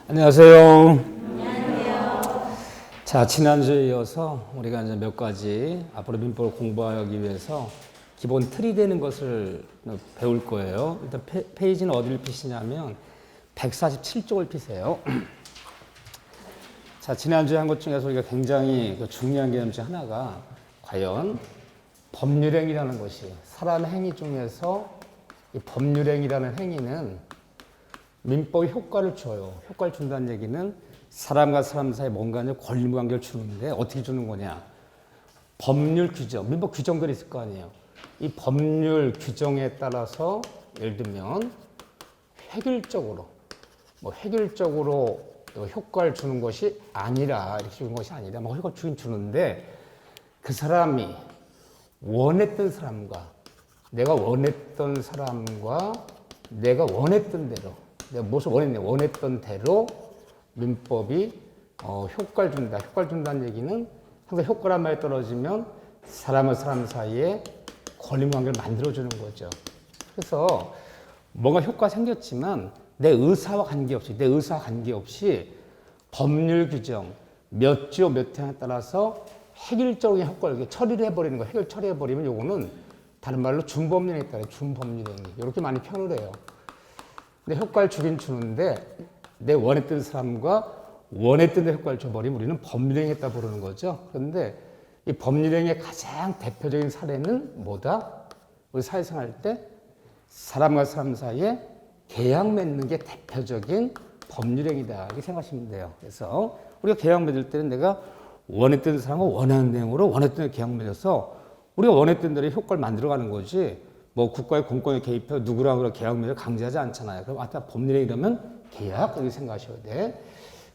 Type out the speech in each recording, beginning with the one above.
안녕하세요. 자, 지난주에 이어서 우리가 이제 몇 가지 앞으로 민법을 공부하기 위해서 기본 틀이 되는 것을 배울 거예요. 일단 페이지는 어디를 피시냐면 147쪽을 피세요. 자, 지난주에 한 것 중에서 우리가 굉장히 중요한 개념 중 하나가 과연 법률행위라는 것이 사람 행위 중에서 이 법률행위라는 행위는 민법이 효과를 줘요. 효과를 준다는 얘기는 사람과 사람 사이에 뭔가 권리관계를 주는데 어떻게 주는 거냐. 법률 규정, 민법 규정들이 있을 거 아니에요. 이 법률 규정에 따라서 예를 들면 획일적으로 효과를 주는 것이 아니라 이렇게 주는 것이 아니라 효과를 주긴 주는데 그 사람이 원했던 사람과 내가 원했던 대로 내가 무엇을 원했던 대로 민법이 효과를 준다. 효과를 준다는 얘기는 항상 효과란 말이 떨어지면 사람과 사람 사이에 권리관계를 만들어주는 거죠. 그래서 뭔가 효과가 생겼지만 내 의사와 관계없이 법률 규정 몇 조 몇 행에 따라서 획일적인 효과를 처리를 해버리는 거, 획일 처리해버리면 요거는 다른 말로 준법률행위에 따라 준법률행위 이렇게 많이 표현을 해요. 근데 효과를 주긴 주는데 내 원했던 사람과 원했던 데 효과를 줘버리면 우리는 법률행위했다 부르는 거죠. 그런데 이 법률행위의 가장 대표적인 사례는 뭐다? 우리 사회생활 때 사람과 사람 사이에 계약 맺는 게 대표적인 법률행위다 이렇게 생각하시면 돼요. 그래서 우리가 계약 맺을 때는 내가 원했던 사람과 원하는 내용으로 원했던 대로 계약 맺어서 우리가 원했던 대로 효과를 만들어가는 거지 국가의 공권에 개입해서 누구랑 계약 맺어 강제하지 않잖아요. 그럼 법률행위라면 계약 이렇게 생각하셔야 돼.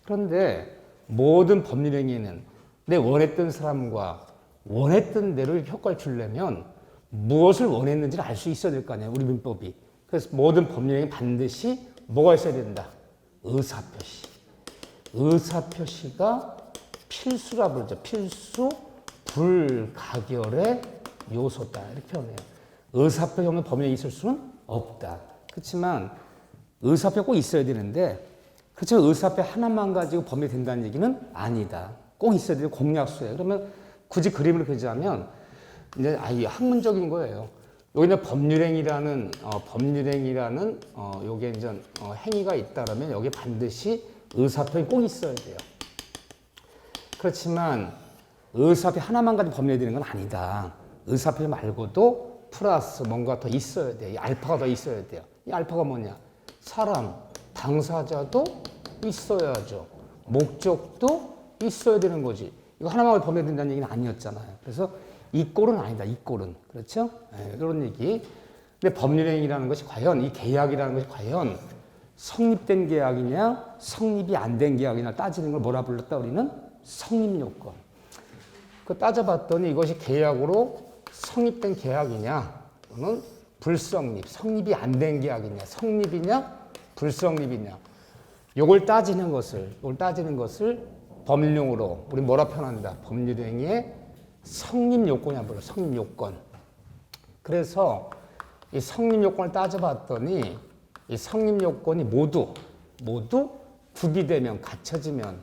그런데 모든 법률행위는 내 원했던 사람과 원했던 대로 효과를 주려면 무엇을 원했는지를 알 수 있어야 될 거 아니에요. 우리 민법이. 그래서 모든 법률행위 반드시 뭐가 있어야 된다? 의사표시. 의사표시가 필수라 부르죠. 필수 불가결의 요소다. 이렇게 표현해요. 의사표시 없는 법률행위 있을 수는 없다. 그렇지만 의사표 꼭 있어야 되는데 그렇죠. 의사표 하나만 가지고 법률이 된다는 얘기는 아니다. 꼭 있어야 되는 공약수예요. 그러면 굳이 그림을 그리자면 이제 학문적인 거예요. 여기는 법률행위라는 요게 이제 행위가 있다라면 여기 반드시 의사표가 꼭 있어야 돼요. 그렇지만 의사표 하나만 가지고 법률이 되는 건 아니다. 의사표 말고도 플러스 뭔가 더 있어야 돼요. 이 알파가 더 있어야 돼요. 이 알파가 뭐냐? 사람, 당사자도 있어야죠. 목적도 있어야 되는 거지. 이거 하나만 법률이 된다는 얘기는 아니었잖아요. 그래서 이 꼴은 아니다. 이 꼴은. 그렇죠? 네, 그런 얘기. 근데 법률행위라는 것이 과연 이 계약이라는 것이 과연 성립된 계약이냐 성립이 안 된 계약이냐 따지는 걸 뭐라 불렀다 우리는? 성립요건. 그 따져봤더니 이것이 계약으로 성립된 계약이냐 또는 불성립, 성립이 안 된 계약이냐 성립이냐 불성립이냐 요걸 따지는 것을 법률용어로 우리 뭐라 표현한다? 법률행위의 성립요건이라고 불러요. 성립요건. 그래서 이 성립요건을 따져봤더니 이 성립요건이 모두 구비되면 갖춰지면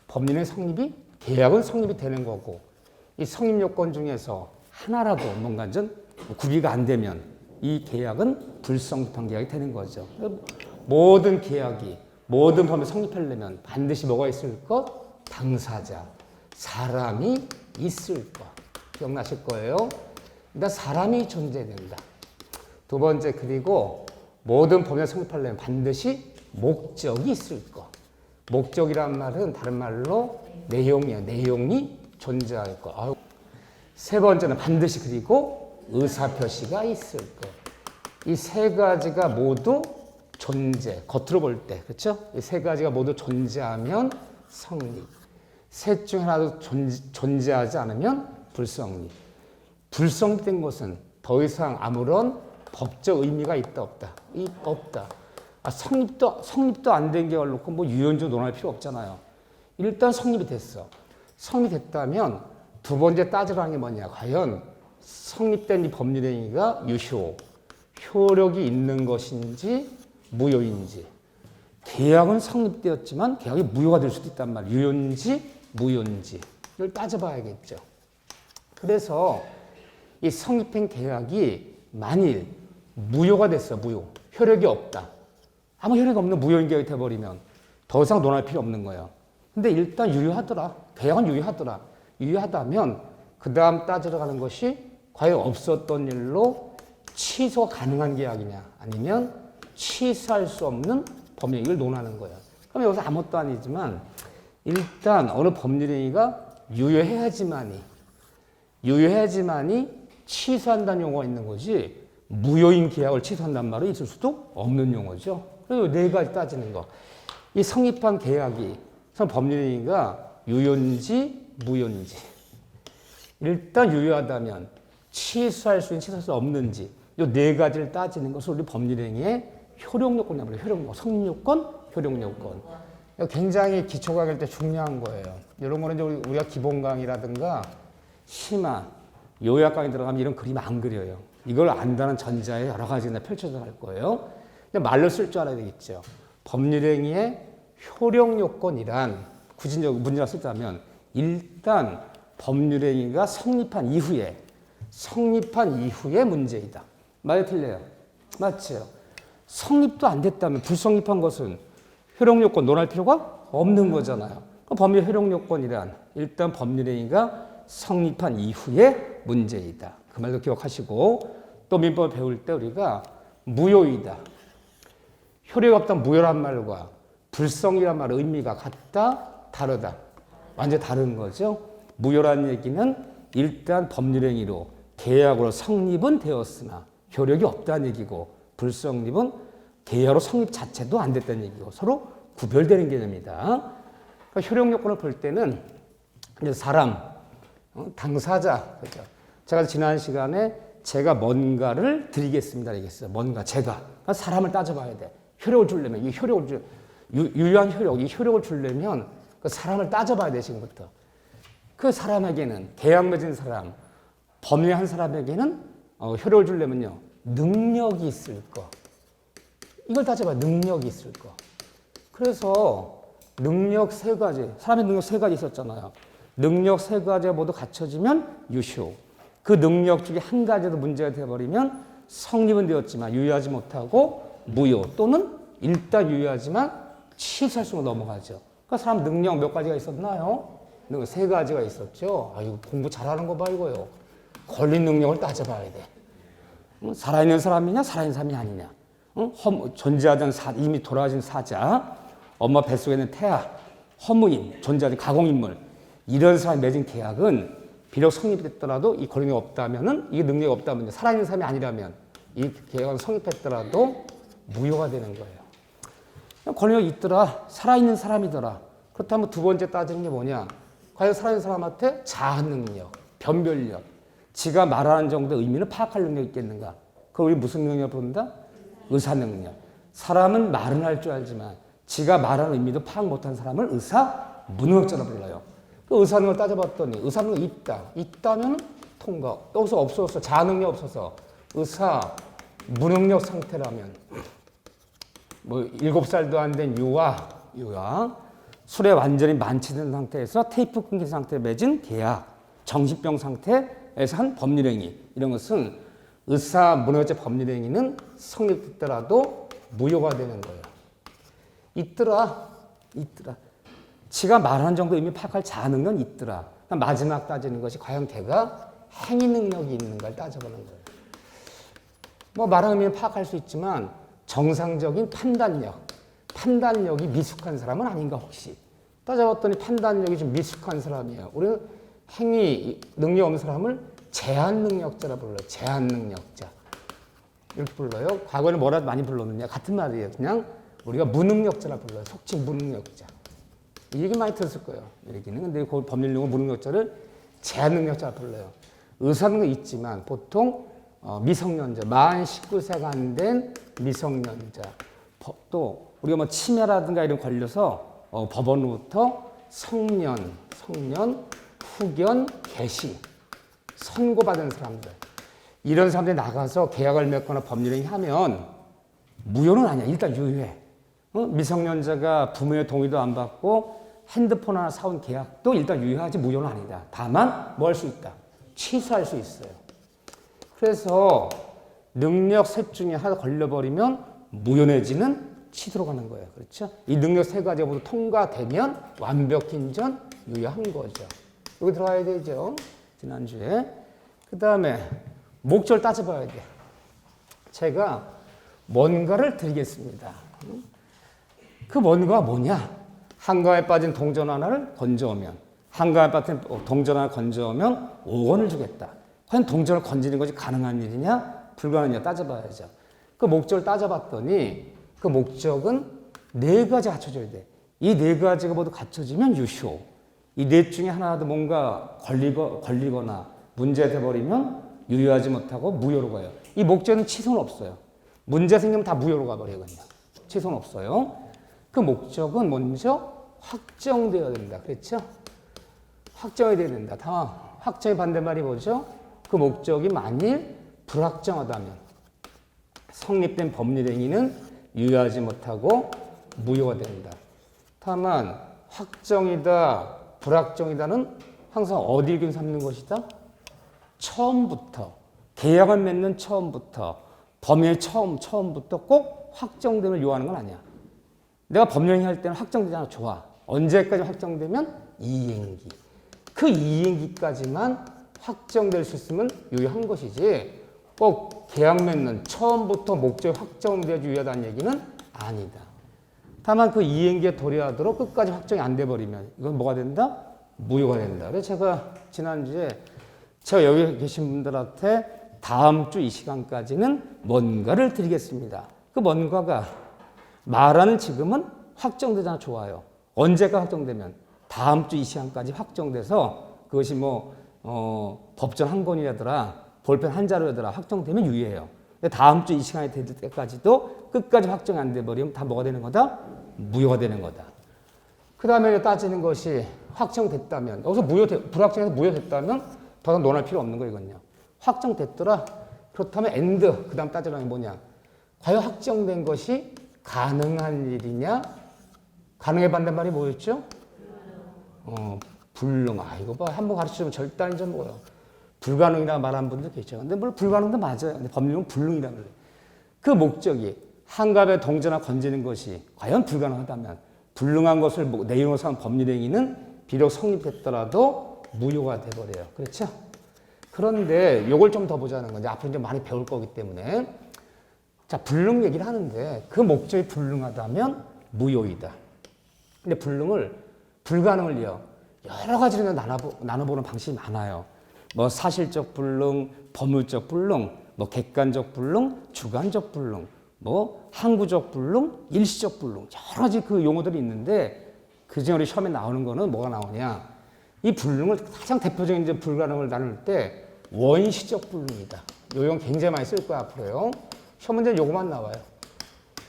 법률의 성립이 계약은 성립이 되는 거고 이 성립요건 중에서 하나라도 뭔가 좀 구비가 안 되면 이 계약은 불성립한 계약이 되는 거죠. 모든 계약이 모든 법이 성립하려면 반드시 뭐가 있을 것? 당사자, 사람이 있을 것. 기억나실 거예요. 일단 사람이 존재된다. 두 번째 그리고 모든 법이 성립하려면 반드시 목적이 있을 것. 목적이란 말은 다른 말로 내용이야. 내용이 존재할 것. 세 번째는 반드시 그리고 의사표시가 있을 것. 이 세 가지가 모두 존재, 겉으로 볼 때, 그렇죠? 이 세 가지가 모두 존재하면 성립. 셋 중 하나도 존재하지 않으면 불성립. 불성립된 것은 더 이상 아무런 법적 의미가 있다 없다? 없다. 성립도 안 된 게 놓고 유연적 논할 필요 없잖아요. 일단 성립이 됐어. 성립이 됐다면 두 번째 따지라는 게 뭐냐? 과연 성립된 이 법률행위가 효력이 있는 것인지 무효인지. 계약은 성립되었지만 계약이 무효가 될 수도 있단 말이에요. 유효인지 무효인지를 따져봐야겠죠. 그래서 이 성립한 계약이 만일 무효가 됐어, 효력이 없다. 아무 효력이 없는 무효인 계약이 돼버리면 더 이상 논할 필요 없는 거예요. 근데 일단 유효하더라. 계약은 유효하더라. 유효하다면 그 다음 따지러 가는 것이 과연 없었던 일로 취소 가능한 계약이냐 아니면 취소할 수 없는 법률행위를 논하는 거예요. 그럼 여기서 아무것도 아니지만 일단 어느 법률행위가 유효해야지만이 취소한다는 용어가 있는 거지 무효인 계약을 취소한다는 말은 있을 수도 없는 용어죠. 그리고 네 가지 따지는 거. 이 성립한 계약이 법률행위가 유효인지 무효인지 일단 유효하다면 취소할 수 있는 취소할 수 없는지 이 네 가지를 따지는 것을 우리 법률행위의 효력요건이라고 해요. 효력요건, 성립요건, 효력요건. 굉장히 기초 강의할 때 중요한 거예요. 이런 거는 이제 우리가 기본 강의라든가 심화, 요약 강의 들어가면 이런 그림 안 그려요. 이걸 안다는 전자에 여러 가지가 펼쳐져 갈 거예요. 근데 말로 쓸 줄 알아야 되겠죠. 법률행위의 효력요건이란 구체적 문제가 쓰자면 일단 법률행위가 성립한 이후에 문제이다. 맞아요, 틀려요? 맞죠? 성립도 안 됐다면 불성립한 것은 효력요건 논할 필요가 없는 거잖아요. 법률 효력요건이란 일단 법률행위가 성립한 이후의 문제이다. 그 말도 기억하시고 또 민법을 배울 때 우리가 무효이다. 효력이 없다 무효란 말과 불성이란 말의 의미가 같다, 다르다. 완전히 다른 거죠. 무효라는 얘기는 일단 법률행위로 계약으로 성립은 되었으나 효력이 없다는 얘기고 불성립은 계약으로 성립 자체도 안 됐다는 얘기고 서로 구별되는 개념이다. 그러니까 효력요건을 볼 때는 이제 사람, 당사자, 그죠? 제가 지난 시간에 제가 뭔가를 드리겠습니다. 얘기했어요. 뭔가 제가 그러니까 사람을 따져봐야 돼. 효력을 주려면 이 효력을 유효한 효력, 이 효력을 주려면 그 사람을 따져봐야 돼 지금부터. 그 사람에게는 계약 맺은 사람, 법률한 사람에게는 효력을 주려면요 능력이 있을 거. 이걸 따져봐야 능력이 있을 거. 그래서 능력 세 가지, 사람의 능력 세 가지 있었잖아요. 능력 세 가지가 모두 갖춰지면 유효. 그 능력 중에 한 가지도 문제가 되어버리면 성립은 되었지만 유효하지 못하고 무효 또는 일단 유효하지만 취소할 수가 넘어가죠. 그러니까 사람 능력 몇 가지가 있었나요? 능력 세 가지가 있었죠. 아, 이거 공부 잘하는 거 봐, 이거요. 권리 능력을 따져봐야 돼. 살아있는 사람이냐, 살아있는 사람이 아니냐. 존재하던 이미 돌아가신 사자, 엄마 뱃속에 있는 태아, 허무인, 존재하는 가공인물, 이런 사람이 맺은 계약은 비록 성립됐더라도 이 권리가 없다면은, 이게 능력이 없다면, 살아있는 사람이 아니라면 이 계약은 성립했더라도 무효가 되는 거예요. 권리가 있더라, 살아있는 사람이더라. 그렇다면 두 번째 따지는 게 뭐냐? 과연 살아있는 사람한테 자아 능력, 변별력, 지가 말하는 정도의 의미를 파악할 능력이 있겠는가? 그걸 우리 무슨 능력을 부른다? 의사 능력. 사람은 말은 할 줄 알지만 지가 말하는 의미도 파악 못한 사람을 의사 무능력자라 불러요. 그 의사 능력을 따져봤더니 의사 능력이 있다. 있다면 통과. 또서 없어서 자아 능력 없어서 의사 무능력 상태라면 뭐 7살도 안 된 유아 술에 완전히 만취된 상태에서 테이프 끊긴 상태에 맺은 계약, 정신병 상태에서 한 법률행위 이런 것은 의사 무능력자 법률행위는 성립됐더라도 무효가 되는 거예요. 있더라. 지가 말하는 정도 의미 파악할 자아 능력은 있더라. 마지막 따지는 것이 과연 걔가 행위 능력이 있는가를 따져보는 거예요. 뭐 말하는 의미는 파악할 수 있지만 정상적인 판단력이 미숙한 사람은 아닌가 혹시. 따져봤더니 판단력이 좀 미숙한 사람이에요. 우리는 행위 능력 없는 사람을 제한 능력자라 불러요. 제한 능력자. 이렇게 불러요. 과거에는 뭐라 많이 불렀느냐? 같은 말이에요. 그냥 우리가 무능력자라 불러요. 속칭 무능력자. 이 얘기 많이 들었을 거예요. 이 얘기는. 근데 그 법률용어 무능력자를 제한 능력자라 불러요. 의사 능력이 있지만 보통 미성년자, 만 19세가 안 된 미성년자. 또 우리가 뭐 치매라든가 이런 걸려서 법원으로부터 성년, 후견, 개시 선고받은 사람들. 이런 사람들이 나가서 계약을 맺거나 법률행위 하면 무효는 아니야. 일단 유효해. 미성년자가 부모의 동의도 안 받고 핸드폰 하나 사온 계약도 일단 유효하지 무효는 아니다. 다만 뭐 할 수 있다? 취소할 수 있어요. 그래서 능력 셋 중에 하나 걸려버리면 무효 내지는 취소로 가는 거예요. 그렇죠? 이 능력 세 가지가 모두 통과되면 완벽히 인전 유효한 거죠. 여기 들어가야 되죠. 지난주에. 그 다음에 목적을 따져봐야 돼. 제가 뭔가를 드리겠습니다. 그 뭔가가 뭐냐? 한가에 빠진 동전 하나를 건져오면, 한가에 빠진 동전 하나를 건져오면 5원을 주겠다. 과연 동전을 건지는 것이 가능한 일이냐? 불가능하냐 따져봐야죠. 그 목적을 따져봤더니 그 목적은 네 가지 갖춰져야 돼. 이 네 가지가 모두 갖춰지면 유효. 이 넷 중에 하나라도 뭔가 걸리거나 문제가 돼버리면 유효하지 못하고 무효로 가요. 이 목적은 취소는 없어요. 문제 생기면 다 무효로 가버리거든요. 취소는 없어요. 그 목적은 먼저 확정되어야 된다. 그렇죠? 확정이 돼야 된다. 다음 확정의 반대말이 뭐죠? 그 목적이 만일 불확정하다면 성립된 법률 행위는 유효하지 못하고 무효가 된다. 다만 확정이다, 불확정이다는 항상 어디를 기준 삼는 것이다? 처음부터 계약을 맺는 처음부터 범위의 처음부터 꼭 확정됨을 요하는 건 아니야. 내가 법령이 할 때는 확정되잖아. 좋아. 언제까지 확정되면 이행기. 그 이행기까지만 확정될 수 있으면 유효한 것이지 꼭 계약 맺는 처음부터 목적이 확정되어 유효하다는 얘기는 아니다. 다만 그 이행기에 도래하도록 끝까지 확정이 안 돼버리면 이건 뭐가 된다? 무효가 된다. 그래서 제가 지난주에 제가 여기 계신 분들한테 다음 주 이 시간까지는 뭔가를 드리겠습니다. 그 뭔가가 말하는 지금은 확정되잖아. 좋아요. 언제가 확정되면 다음 주 이 시간까지 확정돼서 그것이 법전 한 권이라더라 볼펜 한 자루라더라 확정되면 유효해요. 다음 주 이 시간이 될 때까지도 끝까지 확정이 안 돼버리면 다 뭐가 되는 거다? 무효가 되는 거다. 그 다음에 따지는 것이 확정됐다면 여기서 불확정해서 무효됐다면 더 이상 논할 필요 없는 거거든요. 확정됐더라. 그렇다면 엔드 그 다음 따지는 게 뭐냐? 과연 확정된 것이 가능한 일이냐? 가능의 반대말이 뭐였죠? 불능. 이거 봐. 한번 가르쳐주면 절대 아니죠, 뭐요. 불가능이라고 말하는 분도 계죠. 근데 물론 불가능도 맞아요. 근데 법률은 불능이라고 그래요. 그 목적이 한갑에 동전을 건지는 것이 과연 불가능하다면 불능한 것을 내용으로 삼은 법률 행위는 비록 성립했더라도 무효가 돼버려요. 그렇죠? 그런데 요걸 좀 더 보자는 거죠. 앞으로 이제 많이 배울 거기 때문에. 자, 불능 얘기를 하는데 그 목적이 불능하다면 무효이다. 근데 불가능을요. 여러 가지로 나눠보는 방식이 많아요. 사실적 불능, 법률적 불능, 객관적 불능, 주관적 불능, 항구적 불능, 일시적 불능. 여러 가지 그 용어들이 있는데 그중에 우리 시험에 나오는 거는 뭐가 나오냐. 이 불능을 가장 대표적인 이제 불가능을 나눌 때 원시적 불능이다. 요 용어 굉장히 많이 쓸 거야, 앞으로요. 시험 문제는 요거만 나와요.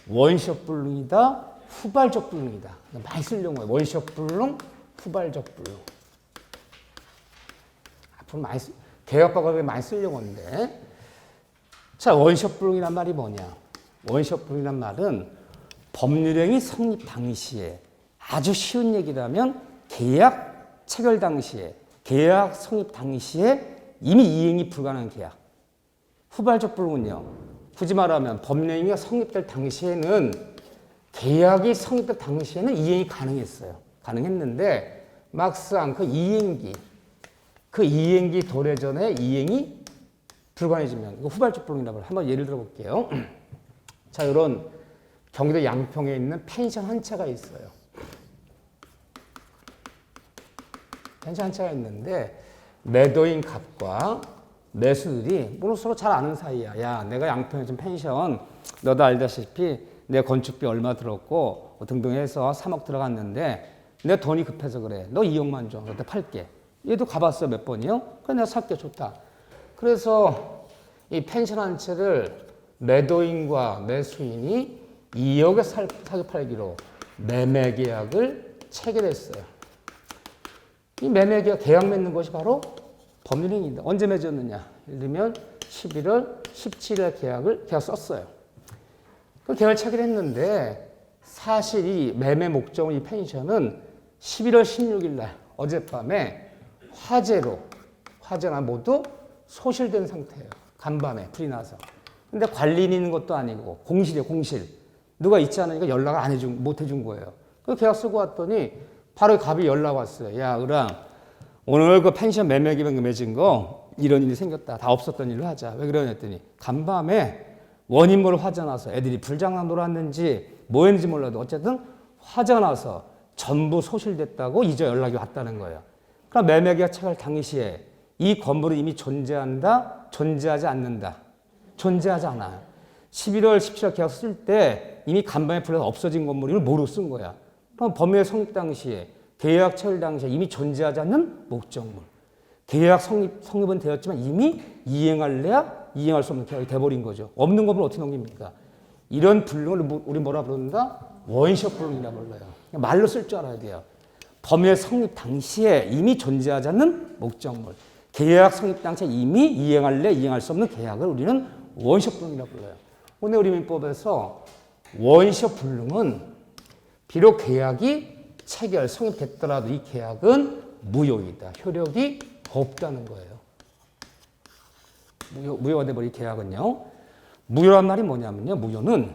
원시적 불능이다, 후발적 불능이다. 많이 쓸 용어예요. 원시적 불능, 후발적 불능. 앞으로 개혁법에 많이 쓸 용어인데. 자, 원시적 불능이란 말이 뭐냐? 원시적 불능이란 말은 법률행위 성립 당시에 아주 쉬운 얘기라면 계약 체결 당시에, 계약 성립 당시에 이미 이행이 불가능한 계약. 후발적 불능은요. 굳이 말하면 법령이 성립될 당시에는 계약이 성립될 당시에는 이행이 가능했는데 막상 그 이행기 도래 전에 이행이 불가능해지면 이거 후발적 불능이라고 해요. 한번 예를 들어 볼게요. 자, 이런 경기도 양평에 있는 펜션 한 채가 있어요. 펜션 한 채가 있는데 매도인 갑과 매수들이 물론 서로 잘 아는 사이야. 야, 내가 양평에 좀 펜션, 너도 알다시피 내 건축비 얼마 들었고 등등 해서 3억 들어갔는데 내 돈이 급해서 그래. 너 2억만 줘. 너한테 팔게. 얘도 가봤어. 몇 번이요? 그래, 내가 살게. 좋다. 그래서 이 펜션 한 채를 매도인과 매수인이 2억에 사기 팔기로 매매 계약을 체결했어요. 이 매매 계약 맺는 것이 바로 법률행위입니다. 언제 맺었느냐? 예를 들면 11월 17일 계약 썼어요. 그 계약을 체결했는데 사실 이 매매 목적은 이 펜션은 11월 16일 날 어젯밤에 화재가 모두 소실된 상태예요. 간밤에 불이 나서. 근데 관리인 있는 것도 아니고 공실이에요, 공실. 누가 있지 않으니까 연락을 못 해준 거예요. 그 계약 쓰고 왔더니 바로 갑이 연락 왔어요. 야, 으랑 오늘 그 펜션 매매 기간 맺은 거 이런 일이 생겼다. 다 없었던 일로 하자. 왜 그러냐 했더니 간밤에 원인 모를 화재가 나서 애들이 불장난 놀았는지 뭐 했는지 몰라도 어쨌든 화재가 나서 전부 소실됐다고 이제 연락이 왔다는 거예요. 그럼 매매 계약 체결 당시에 이 건물은 이미 존재한다? 존재하지 않는다? 존재하지 않아요. 11월 17일 계약 쓸 때 이미 간밤에 불려서 없어진 건물을 뭐로 쓴 거야? 그럼 법률 성립 당시에 계약 체결 당시에 이미 존재하지 않는 목적물. 계약 성립은 되었지만 이미 이행할래야 이행할 수 없는 계약이 돼버린 거죠. 없는 건물 어떻게 넘깁니까? 이런 불능을 우리 뭐라 부른다? 원시적 불능이라 불러요. 말로 쓸 줄 알아야 돼요. 법률 성립 당시에 이미 존재하지 않는 목적물. 계약 성립 당시에 이미 이행할래 이행할 수 없는 계약을 우리는 원시적 불능이라 불러요. 오늘 우리 민법에서 원시적 불능은 비록 계약이 체결 성립됐더라도 이 계약은 무효이다. 효력이 없다는 거예요. 무효가 돼버린 계약은요. 무효란 말이 뭐냐면요. 무효는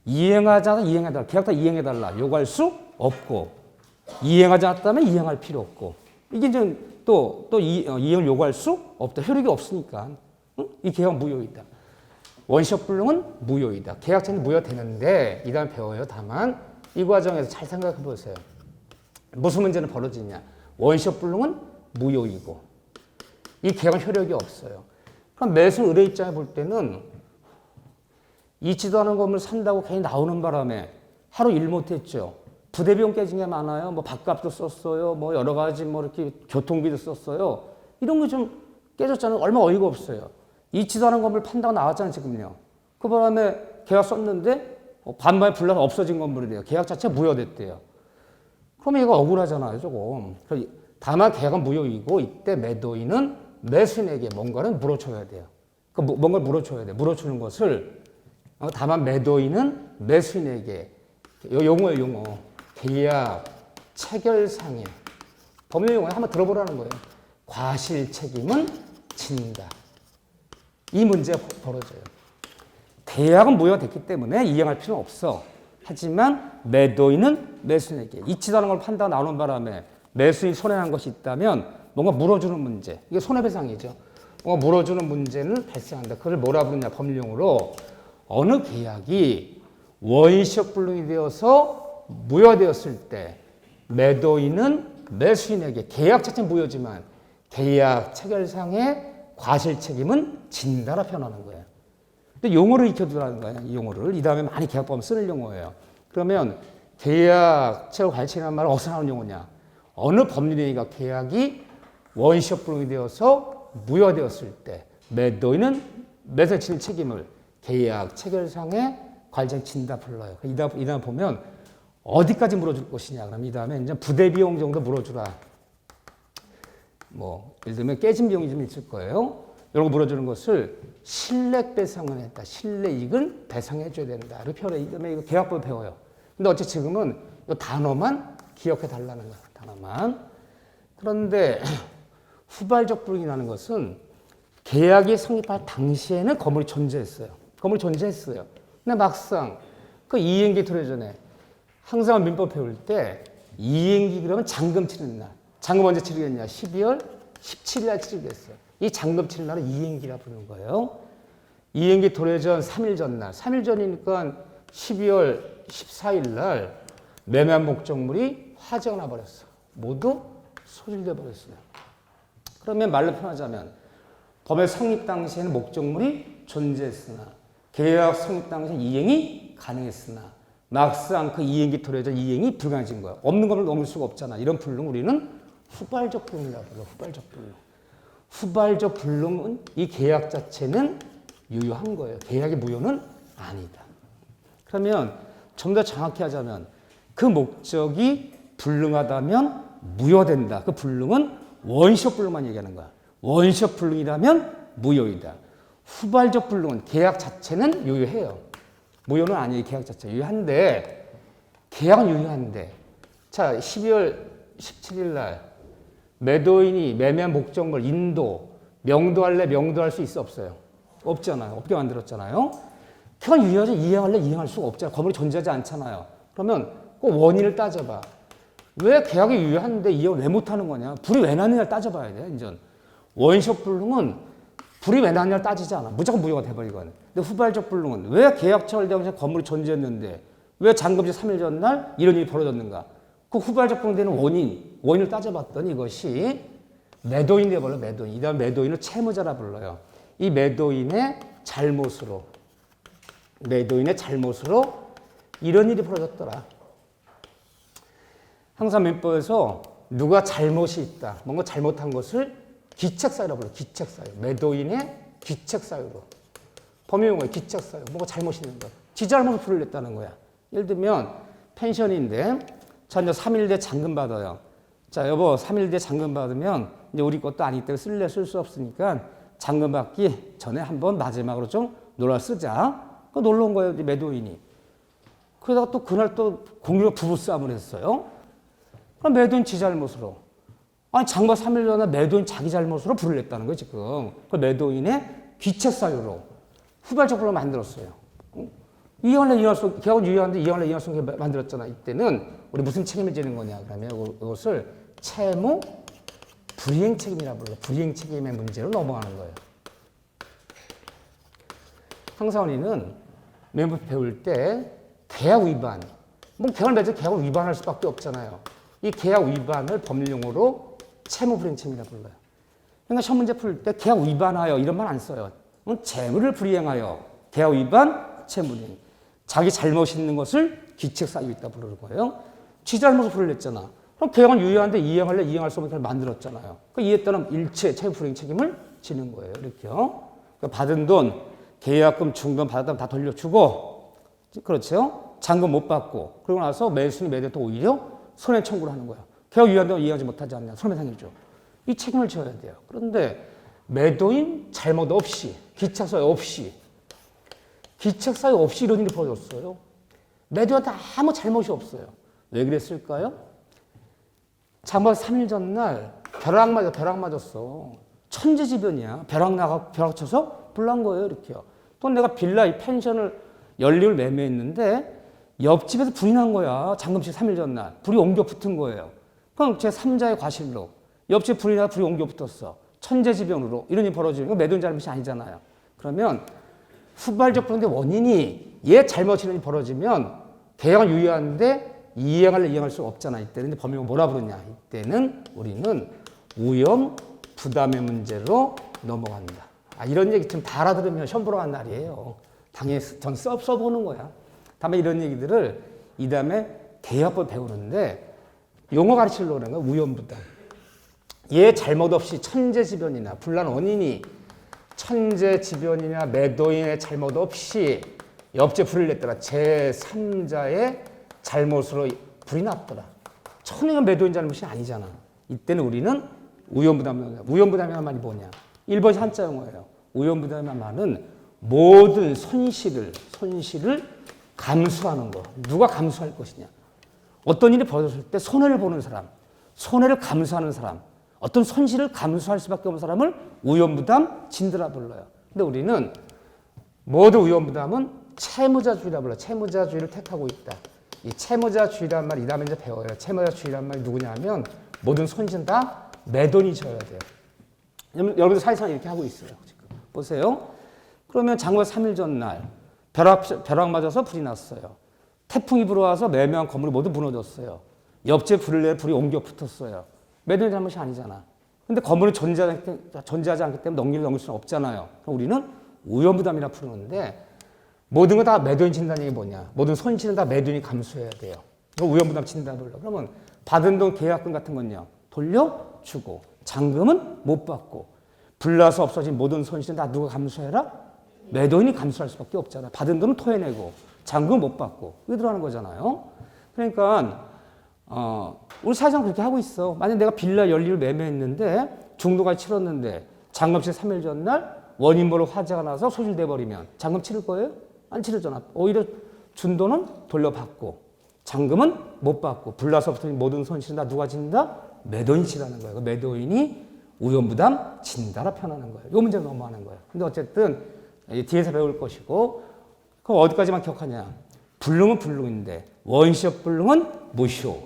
이행하자가 이행해달라. 계약 다 이행해달라. 요구할 수 없고 이행하지 않았다면 이행할 필요 없고 이게 이제 또 이행을 요구할 수 없다. 효력이 없으니까 이 계약은 무효이다. 원시적 불능은 무효이다. 계약자는 무효되는데 이 다음에 배워요. 다만 이 과정에서 잘 생각해 보세요. 무슨 문제는 벌어지냐. 원시적 불능은 무효이고 이 계약은 효력이 없어요. 그럼 매수 의뢰 입장에 볼 때는 있지도 않은 건물 산다고 괜히 나오는 바람에 하루 일 못했죠. 부대비용 깨진 게 많아요. 뭐 밥값도 썼어요. 뭐 여러 가지 뭐 이렇게 교통비도 썼어요. 이런 거 좀 깨졌잖아요. 얼마 어이가 없어요. 있지도 않은 건물 판다고 나왔잖아요, 지금요. 그 바람에 계약 썼는데 반반에 불나서 없어진 건물이 돼요. 계약 자체가 무효됐대요. 그러면 이거 억울하잖아요, 조금. 다만 계약은 무효이고 이때 매도인은 매수인에게 뭔가를 물어줘야 돼요. 그 뭔가를 물어줘야 돼요. 물어주는 것을 다만 매도인은 매수인에게 용어예요, 용어. 계약 체결상의 법률 용어에 한번 들어보라는 거예요. 과실 책임은 진다. 이 문제가 벌어져요. 계약은 무효됐기 때문에 이행할 필요는 없어. 하지만 매도인은 매수인에게 있지도 않은 걸 판다고 나오는 바람에 매수인이 손해난 것이 있다면 뭔가 물어주는 문제. 이게 손해배상이죠. 뭔가 물어주는 문제는 발생한다. 그걸 뭐라 부르냐 법률용어로 어느 계약이 원시적 불능이 되어서 무효되었을 때 매도인은 매수인에게 계약 자체는 무효지만 계약 체결상의 과실 책임은 진다라 표현하는 거예요. 근데 용어를 익혀두라는 거예요. 이 용어를. 이 다음에 많이 계약법에 쓰는 용어예요. 그러면 계약 체결 과실 책임이라는 말은 어디서 나오는 용어냐? 어느 법률행위가 계약이 원시적 불능이 되어서 무효되었을 때 매도인은 매수인이 지는 책임을 계약 체결상의 과실책임 진다 불러요. 이 다음 보면 어디까지 물어줄 것이냐? 그럼 이 다음에 이제 부대 비용 정도 물어주라. 뭐 예를 들면 깨진 비용이 좀 있을 거예요. 이런 거 물어주는 것을 실내 배상을 했다. 실내 이익을 배상해줘야 된다. 이렇게 표현해. 이거 계약법 배워요. 근데 어째 지금은 이 단어만 기억해 달라는 거야. 단어만. 그런데 후발적 불이익이 나는 것은 계약이 성립할 당시에는 건물이 존재했어요. 건물이 존재했어요. 근데 막상 그 이행기 들어오기 전에 항상 민법 배울 때 이행기 그러면 잔금 치는 날. 잔금 언제 치르겠냐? 12월 17일 날 치르겠어요. 이 잔금 치는 날은 이행기라 부르는 거예요. 이행기 도래 전 3일 전날. 3일 전이니까 12월 14일 날 매매한 목적물이 화재가 나버렸어. 모두 소실돼 버렸어요. 그러면 말로 표현하자면 법의 성립 당시에는 목적물이 존재했으나 계약 성립 당시에 이행이 가능했으나 막상 그 이행기 도래자 이행이 불가능해진 거야. 없는 것을 넘길 수가 없잖아. 이런 불능 우리는 후발적 불능이라고 불러. 후발적 불능. 후발적 불능은 이 계약 자체는 유효한 거예요. 계약의 무효는 아니다. 그러면 좀 더 정확히 하자면 그 목적이 불능하다면 무효된다. 그 불능은 원시적 불능만 얘기하는 거야. 원시적 불능이라면 무효이다. 후발적 불능은 계약 자체는 유효해요. 무효는 아니에요. 계약 자체 유효한데 계약은 유효한데, 자, 12월 17일 날 매도인이 매매한 목적물 인도, 명도할래, 명도할 수 있어, 없어요? 없잖아요. 없게 만들었잖아요. 계약은 유효하죠. 이행할래, 이행할 수가 없잖아요. 건물이 존재하지 않잖아요. 그러면 꼭 원인을 따져봐. 왜 계약이 유효한데 이행을 왜 못하는 거냐? 불이 왜 났느냐를 따져봐야 돼, 인전. 원시적 불능은 불이 왜 났느냐를 따지지 않아. 무조건 무효가 돼버리거든. 근데 후발적 불능은 왜 계약 체결되고 건물이 존재했는데 왜 잔금지 3일 전날 이런 일이 벌어졌는가? 그 후발적 불능되는 원인을 따져봤더니 이것이 매도인 되어버려, 매도인. 이 다음 매도인을 채무자라 불러요. 이 매도인의 잘못으로 이런 일이 벌어졌더라. 항상 민법에서 누가 잘못이 있다, 뭔가 잘못한 것을 기책사유라고 불러요. 기책사유. 매도인의 기책사유로. 법률용어의 기책사유. 뭔가 잘못이 있는 거야. 지 잘못을 불을 냈다는 거야. 예를 들면 펜션인데 자, 이제 3일대 잔금 받아요. 자, 여보 3일대 잔금 받으면 이제 우리 것도 아니기 때문에 쓸 수 없으니까 잔금 받기 전에 한번 마지막으로 좀 놀아 쓰자. 그 놀러 온 거예요, 매도인이. 그러다가 또 그날 또 공유가 부부싸움을 했어요. 그럼 매도인 지 잘못으로. 아니, 장마 3일 전에 매도인 자기 잘못으로 불을 냈다는 거예요, 지금. 그 매도인의 귀책사유로 후발적으로 만들었어요. 이행할래 이행할 수, 계약은 유효한데 이행할래 이행할 수 없게 만들었잖아. 이때는 우리 무슨 책임을 지는 거냐 그러면 이것을 채무 불이행 책임이라고 불러요. 불이행 책임의 문제로 넘어가는 거예요. 항상 우리는 매매 배울 때 계약 위반, 뭐 계약을 맺어 계약을 위반할 수밖에 없잖아요. 이 계약 위반을 법률용어로 채무 불이행 책임이라고 불러요. 그러니까 시험 문제 풀 때 계약 위반하여 이런 말 안 써요. 채무를 불이행하여 계약 위반, 채무 불이행. 자기 잘못이 있는 것을 기책사유 있다 부르는 거예요. 지 잘못을 불을 냈잖아. 그럼 계약은 유효한데 이행할래 이행할 수 없는 만들었잖아요. 그 이에 따른 일체 채무 불이행 책임을 지는 거예요. 이렇게요. 그러니까 받은 돈, 계약금, 중금 받았다면 다 돌려주고, 그렇죠? 잔금 못 받고, 그러고 나서 매수인이 매도했다 오히려 손해 청구를 하는 거야. 계약 유효한다고 이행하지 못하지 않냐. 손해배상이죠. 이 책임을 져야 돼요. 그런데 매도인 잘못 없이, 기책사유 없이 이런 일이 벌어졌어요. 매도한테 아무 잘못이 없어요. 왜 그랬을까요? 장마 3일 전날 벼락 맞았어. 천재지변이야. 벼락 쳐서 불난 거예요. 이렇게요. 또 내가 빌라 이 펜션을 연립을 매매했는데 옆집에서 불이 난 거야. 잔금식 3일 전날. 불이 옮겨 붙은 거예요. 그럼 제 3자의 과실로 옆집 불이 나서 불이 옮겨 붙었어. 천재지변으로 이런 일이 벌어지는 거 매도인 잘못이 아니잖아요. 그러면 후발적 불응의 원인이 얘 잘못이 벌어지면 계약은 유효한데 이행할 수 없잖아. 이때는 법률은 뭐라 부르냐. 이때는 우리는 위험 부담의 문제로 넘어간다. 이런 얘기 좀 다 알아들으면 시험 보러 간 날이에요. 당연히 전 써보는 거야. 다음에 이런 얘기들을 이 다음에 계약법 배우는데 용어 가르치려고 그러는 거야. 위험 부담. 얘 잘못 없이 천재지변이나 불난 원인이 천재지변이나 매도인의 잘못 없이 옆집 불을 냈더라. 제3자의 잘못으로 불이 났더라. 천행은 매도인 잘못이 아니잖아. 이때는 우리는 위험부담이라는 말이 뭐냐. 1번이 한자 용어예요. 위험부담이라는 말은 모든 손실을 감수하는 거. 누가 감수할 것이냐. 어떤 일이 벌어졌을 때 손해를 보는 사람, 손해를 감수하는 사람, 어떤 손실을 감수할 수밖에 없는 사람을 위험부담 진드라 불러요. 근데 우리는 모두 위험부담은 채무자주의라 불러요. 채무자주의를 택하고 있다. 이 채무자주의란 말, 이 다음에 이제 배워요. 채무자주의란 말이 누구냐면 모든 손실은 다 매도인이 져야 돼요. 여러분들 사회상 이렇게 하고 있어요. 지금. 보세요. 그러면 장마 3일 전날 벼락 맞아서 불이 났어요. 태풍이 불어와서 매매한 건물이 모두 무너졌어요. 옆집 불을 내 불이 옮겨 붙었어요. 매도인 잘못이 아니잖아. 근데 건물은 존재하지 않기 때문에 넘길 수는 없잖아요. 그럼 우리는 위험부담이라 부르는데 모든 거 다 매도인 진다는 얘기 뭐냐. 모든 손실은 다 매도인이 감수해야 돼요. 위험부담 진다 불러. 그러면 받은 돈 계약금 같은 건요. 돌려주고 잔금은 못 받고 불나서 없어진 모든 손실은 다 누가 감수해라? 매도인이 감수할 수밖에 없잖아요. 받은 돈은 토해내고 잔금 못 받고 이게 들어가는 거잖아요. 그러니까 우리 사회상 그렇게 하고 있어. 만약 내가 빌라 연립을 매매했는데 중도까지 치렀는데 잔금치 3일 전날 원인 모르고 화재가 나서 소실돼 버리면 잔금 치를 거예요? 안 치르잖아. 오히려 준 돈은 돌려받고 잔금은 못 받고 불나서부터 모든 손실은 다 누가 진다? 매도인이 지라는 거예요. 매도인이 우연부담 진다라 표현하는 거예요. 이 문제 넘어가는 거예요. 근데 어쨌든 뒤에서 배울 것이고 그럼 어디까지만 기억하냐? 불능은 불능인데 원시적 불능은 무효,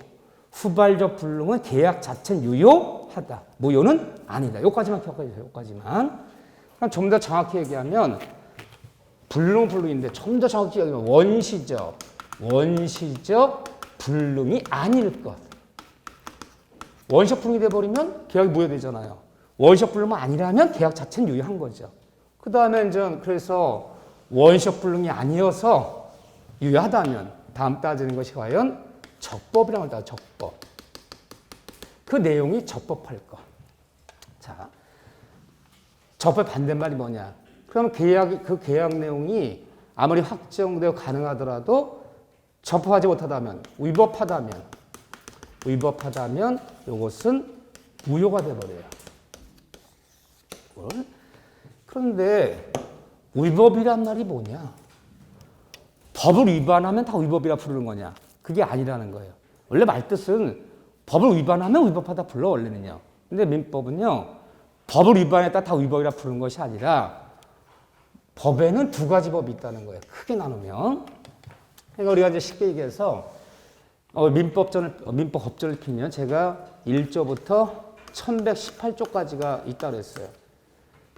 후발적 불능은 계약 자체는 유효하다. 무효는 아니다. 여기까지만 기억해 주세요. 여기까지만. 그럼 좀 더 정확히 얘기하면 불능 불능인데 좀 더 정확히 얘기하면 원시적 불능이 아닐 것. 원시적 불능이 돼버리면 계약이 무효되잖아요. 원시적 불능만 아니라면 계약 자체는 유효한 거죠. 그 다음에 이제 그래서 원시적 불능이 아니어서 유효하다면 다음 따지는 것이 과연 적법이라고 한다. 적법. 그 내용이 적법할 것. 자, 적법의 반대말이 뭐냐? 그럼 그 계약 내용이 아무리 확정되어 가능하더라도 적법하지 못하다면, 위법하다면 이것은 무효가 돼버려요. 그런데 위법이란 말이 뭐냐? 법을 위반하면 다 위법이라 부르는 거냐? 그게 아니라는 거예요. 원래 말뜻은 법을 위반하면 위법하다 불러 원래는요. 근데 민법은요. 법을 위반했다 다 위법이라 부르는 것이 아니라 법에는 두 가지 법이 있다는 거예요. 크게 나누면. 그러니까 우리가 이제 쉽게 얘기해서 민법 법전을 피면 제가 1조부터 1118조까지가 있다고 했어요.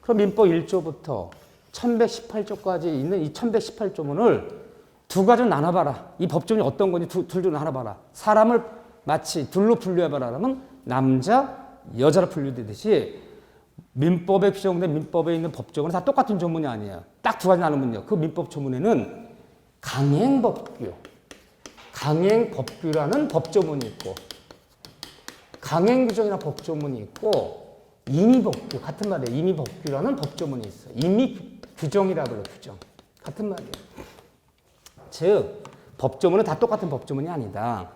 그럼 민법 1조부터 1118조까지 있는 이 1118조문을 두 가지로 나눠봐라. 이 법조문이 어떤 건지 둘로 나눠봐라. 사람을 마치 둘로 분류해봐라. 그러면 남자, 여자로 분류되듯이 민법에 규정된 민법에 있는 법조문은 다 똑같은 조문이 아니에요. 딱 두 가지 나누면요. 그 민법 조문에는 강행법규라는 법조문이 있고 강행규정이라는 법조문이 있고 임의법규 같은 말이에요. 임의법규라는 법조문이 있어요. 임의규정이라고 그래요. 규정. 같은 말이에요. 즉 법조문은 다 똑같은 법조문이 아니다.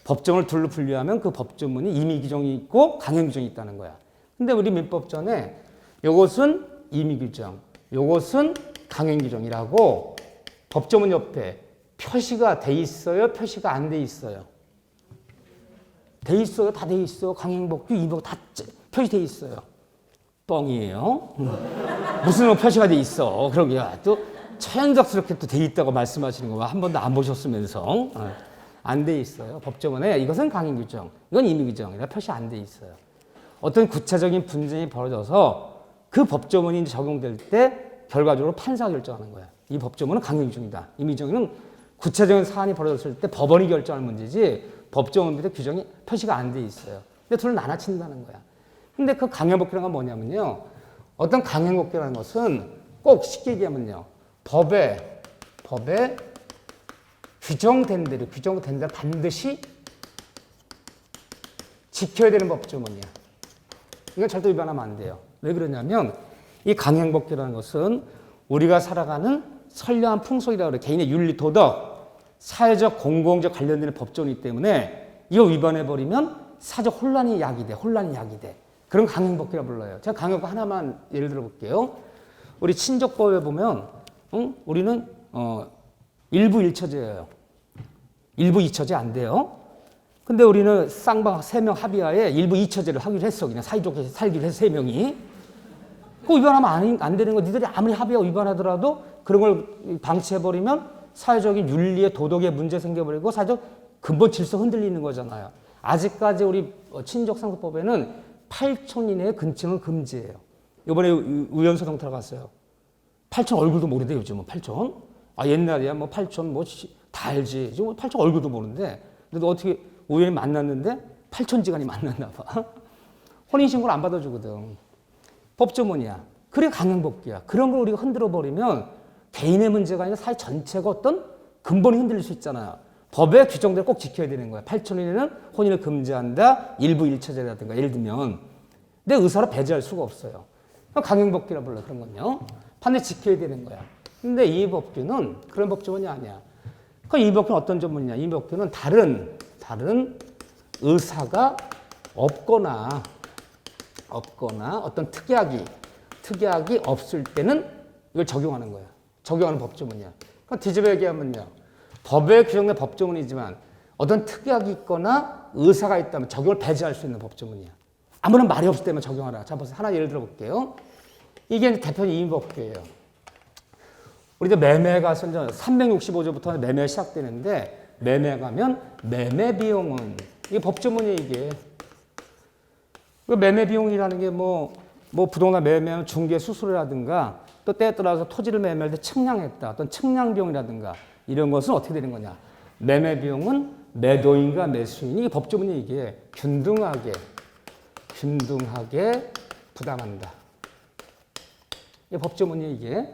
법조문을 둘로 분류하면 그 법조문이 임의규정이 있고 강행규정이 있다는 거야. 근데 우리 민법전에 이것은 임의규정, 이것은 강행규정이라고 법조문 옆에 표시가 돼 있어요? 표시가 안 돼 있어요? 돼 있어요? 다 돼 있어요? 강행법규, 임의법규 다 표시돼 있어요. 뻥이에요. 무슨 표시가 돼 있어? 그러게 또 천연덕스럽게 또 돼 있다고 말씀하시는 거 한 번도 안 보셨으면서 안 돼 있어요. 법조문에 이것은 강행규정, 이건 임의규정이라 표시 안 돼 있어요. 어떤 구체적인 분쟁이 벌어져서 그 법조문이 적용될 때 결과적으로 판사가 결정하는 거야. 이 법조문은 강행규정이다. 임의규정은 구체적인 사안이 벌어졌을 때 법원이 결정하는 문제지 법조문부터 규정이 표시가 안 돼 있어요. 근데 둘을 나눠친다는 거야. 근데 그 강행법규라는 건 뭐냐면요. 어떤 강행법규라는 것은 꼭 쉽게 얘기하면요. 법에 규정된 대로 반드시 지켜야 되는 법조문이야. 이건 절대 위반하면 안 돼요. 왜 그러냐면 이 강행법규라는 것은 우리가 살아가는 선량한 풍속이라고 그래요. 개인의 윤리, 도덕, 사회적, 공공적 관련되는 법조문이기 때문에 이거 위반해버리면 사회적 혼란이 야기돼. 그런 강행법규라고 불러요. 제가 강행법 하나만 예를 들어볼게요. 우리 친족법에 보면 우리는 일부 1처제예요. 일부 2처제 안 돼요. 근데 우리는 쌍방 3명 합의하에 일부 2처제를 하기로 했어. 그냥 사이좋게 살기로 해서 3명이. 그거 위반하면 안 되는 거. 니들이 아무리 합의하고 위반하더라도 그런 걸 방치해버리면 사회적인 윤리의 도덕에 문제 생겨버리고 사회적 근본 질서 흔들리는 거잖아요. 아직까지 우리 친족상속법에는 8촌 이내의 근친은 금지예요. 이번에 의원소송 들어갔어요. 8촌 얼굴도 모르대 요즘은 8촌. 옛날이야 뭐 8촌 다 알지. 지금 8촌 얼굴도 모르는데. 근데 어떻게 우연히 만났는데 8촌지간이 만났나 봐. 혼인신고를 안 받아주거든. 법조문이야. 그래 강행법규야. 그런 걸 우리가 흔들어버리면 개인의 문제가 아니라 사회 전체가 어떤 근본이 흔들릴 수 있잖아요. 법의 규정대로 꼭 지켜야 되는 거야. 8촌 이내는 혼인을 금지한다. 일부 1처제라든가 예를 들면 내 의사로 배제할 수가 없어요. 강행법규라 불러 그런 건요. 반드시 지켜야 되는 거야. 근데 이 법규는 그런 법조문이 아니야. 이 법규는 어떤 조문이냐? 이 법규는 다른 의사가 없거나 어떤 특약이 없을 때는 이걸 적용하는 거야. 적용하는 법조문이야. 뒤집어 얘기하면요. 법에 규정된 법조문이지만 어떤 특약이 있거나 의사가 있다면 적용을 배제할 수 있는 법조문이야. 아무런 말이 없을 때만 적용하라. 자, 보세요. 하나 예를 들어볼게요. 이게 대표적인 이민법규예요. 우리 이제 매매가 365조부터 매매 시작되는데 매매 가면 매매 비용은 이게 법조문이에요. 이게 매매 비용이라는 게 뭐 부동산 매매하면 중개 수수료라든가 또 때에 따라서 토지를 매매할 때 측량했다. 어떤 측량 비용이라든가 이런 것은 어떻게 되는 거냐? 매매 비용은 매도인과 매수인이 이게 법조문이 이게 균등하게 부담한다. 이게 법조문이 이게.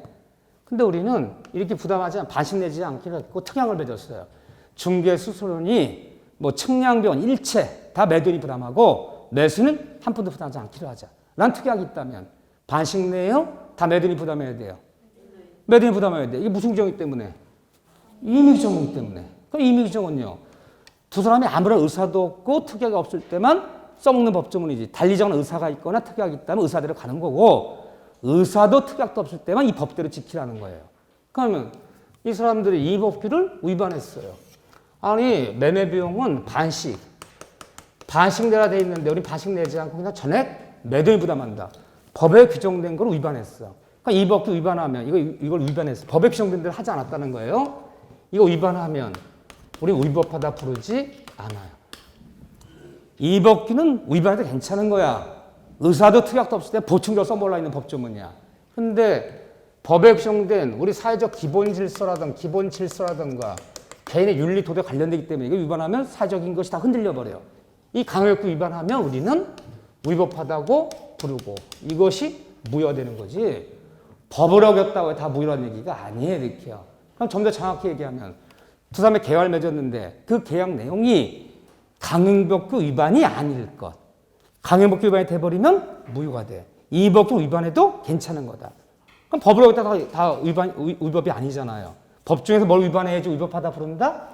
근데 우리는 이렇게 부담하지 반씩 내지 않기로 했고 특약을 맺었어요. 중개 수수료니 뭐 측량 비용 일체 다 매도인이 부담하고 매수는 한 푼도 부담하지 않기로 하자. 난 특약이 있다면 반씩 내요? 다 매도인이 부담해야 돼요. 매도인이 부담해야 돼. 이게 무슨 규정이기 때문에? 임의규정이기 때문에. 그럼 임의규정은요. 두 사람이 아무런 의사도 없고 특약이 없을 때만 써먹는 법조문이지. 달리 정한 의사가 있거나 특약이 있다면 의사대로 가는 거고 의사도 특약도 없을 때만 이 법대로 지키라는 거예요. 그러면 이 사람들이 이 법규를 위반했어요. 아니 매매 비용은 반씩 내라 돼 있는데 우리 반씩 내지 않고 그냥 전액 매도인이 부담한다. 법에 규정된 걸 위반했어. 그러니까 이 법규 위반하면 이걸 위반했어. 법에 규정된 대로 하지 않았다는 거예요. 이거 위반하면 우리 위법하다 부르지 않아요. 이 법규는 위반해도 괜찮은 거야. 의사도 특약도 없을 때 보충적 써몰라 있는 법조문이야. 근데 법에 규정된 우리 사회적 기본 질서라든가 개인의 윤리 도덕 관련되기 때문에 이거 위반하면 사회적인 것이 다 흔들려 버려요. 이 강요욕구 위반하면 우리는 위법하다고 부르고 이것이 무효되는 거지. 법을 어겼다고 다 무효라는 얘기가 아니에요. 이렇게요. 그럼 좀 더 정확히 얘기하면 두 사람의 계약을 맺었는데 그 계약 내용이 강요법규 위반이 아닐 것. 강요법규 위반이 돼버리면 무효가 돼. 이 법규 위반해도 괜찮은 거다. 그럼 법을 어겼다가 다 위법이 아니잖아요. 법 중에서 뭘 위반해야지 위법하다 부른다?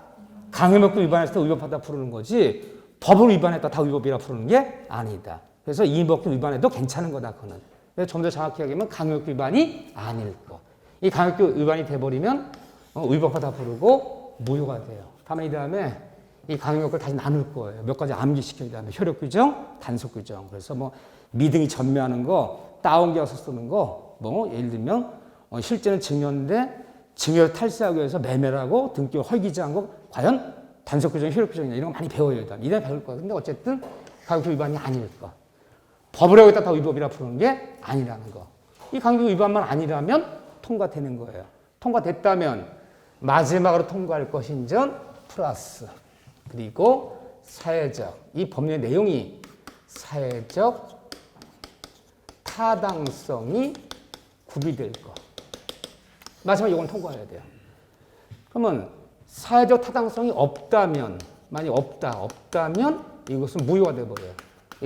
강요법규 위반했을 때 위법하다 부르는 거지. 법을 위반했다 다 위법이라 부르는 게 아니다. 그래서 이 법규 위반해도 괜찮은 거다. 그거는. 그래서 좀 더 정확히 얘기하면 강요법규 위반이 아닐 것. 이 강요법규 위반이 돼버리면 위법하다 부르고 무효가 돼요. 다만 이 다음에 이 강요법규를 다시 나눌 거예요. 몇 가지 암기시킨 다음에 효력 규정, 단속 규정. 그래서 뭐 미등이 전매하는 거, 다운기어서 쓰는 거, 뭐 예를 들면 실제는 증여인데 증여 탈세하기 위해서 매매라고 등기 헐기지한 거 과연 단속 규정, 효력 규정이나 이런 거 많이 배워요. 일단 이래 배울 거예요. 근데 어쨌든 강요법 위반이 아닐 거. 법을 어겼다 다 위법이라 부르는 게 아니라는 거. 이 강요법 위반만 아니라면 통과되는 거예요. 통과됐다면 마지막으로 통과할 것인전 플러스 그리고 사회적 이 법률의 내용이 사회적 타당성이 구비될 것. 마지막 이건 통과해야 돼요. 그러면 사회적 타당성이 없다면 만약 없다면 이것은 무효가 돼버려요.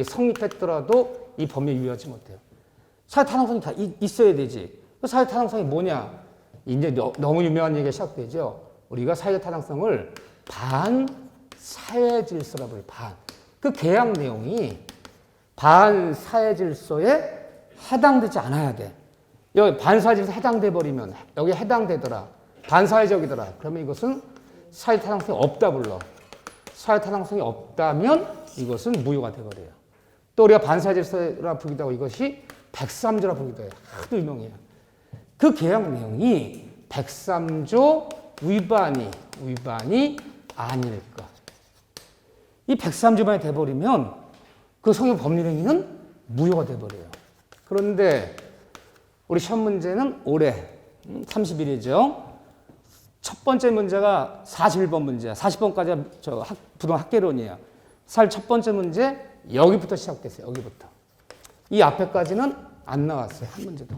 성립했더라도 이 법률에 유효하지 못해요. 사회 타당성이 다 있어야 되지. 사회 타당성이 뭐냐? 이제 너무 유명한 얘기가 시작되죠. 우리가 사회적 타당성을 반사회 질서라고 해요. 그 계약 내용이 반사회 질서에 해당되지 않아야 돼. 여기 반사회 질서에 해당돼 버리면 여기 해당되더라. 반사회적이더라. 그러면 이것은 사회 타당성이 없다 불러. 사회 타당성이 없다면 이것은 무효가 돼버려요. 또 우리가 반사회 질서라 부르기도 하고 이것이 103조라 부르기도 해요. 하도 유명해요. 그 계약 내용이 103조 위반이 아닐 것. 이 103조 위반이 돼버리면 그 성립 법률행위는 무효가 돼버려요. 그런데 우리 시험 문제는 올해 30일이죠. 첫 번째 문제가 41번 문제야. 40번까지 부동 학계론이에요. 첫 번째 문제 여기부터 시작됐어요. 여기부터. 이 앞에까지는 안 나왔어요. 한 문제도.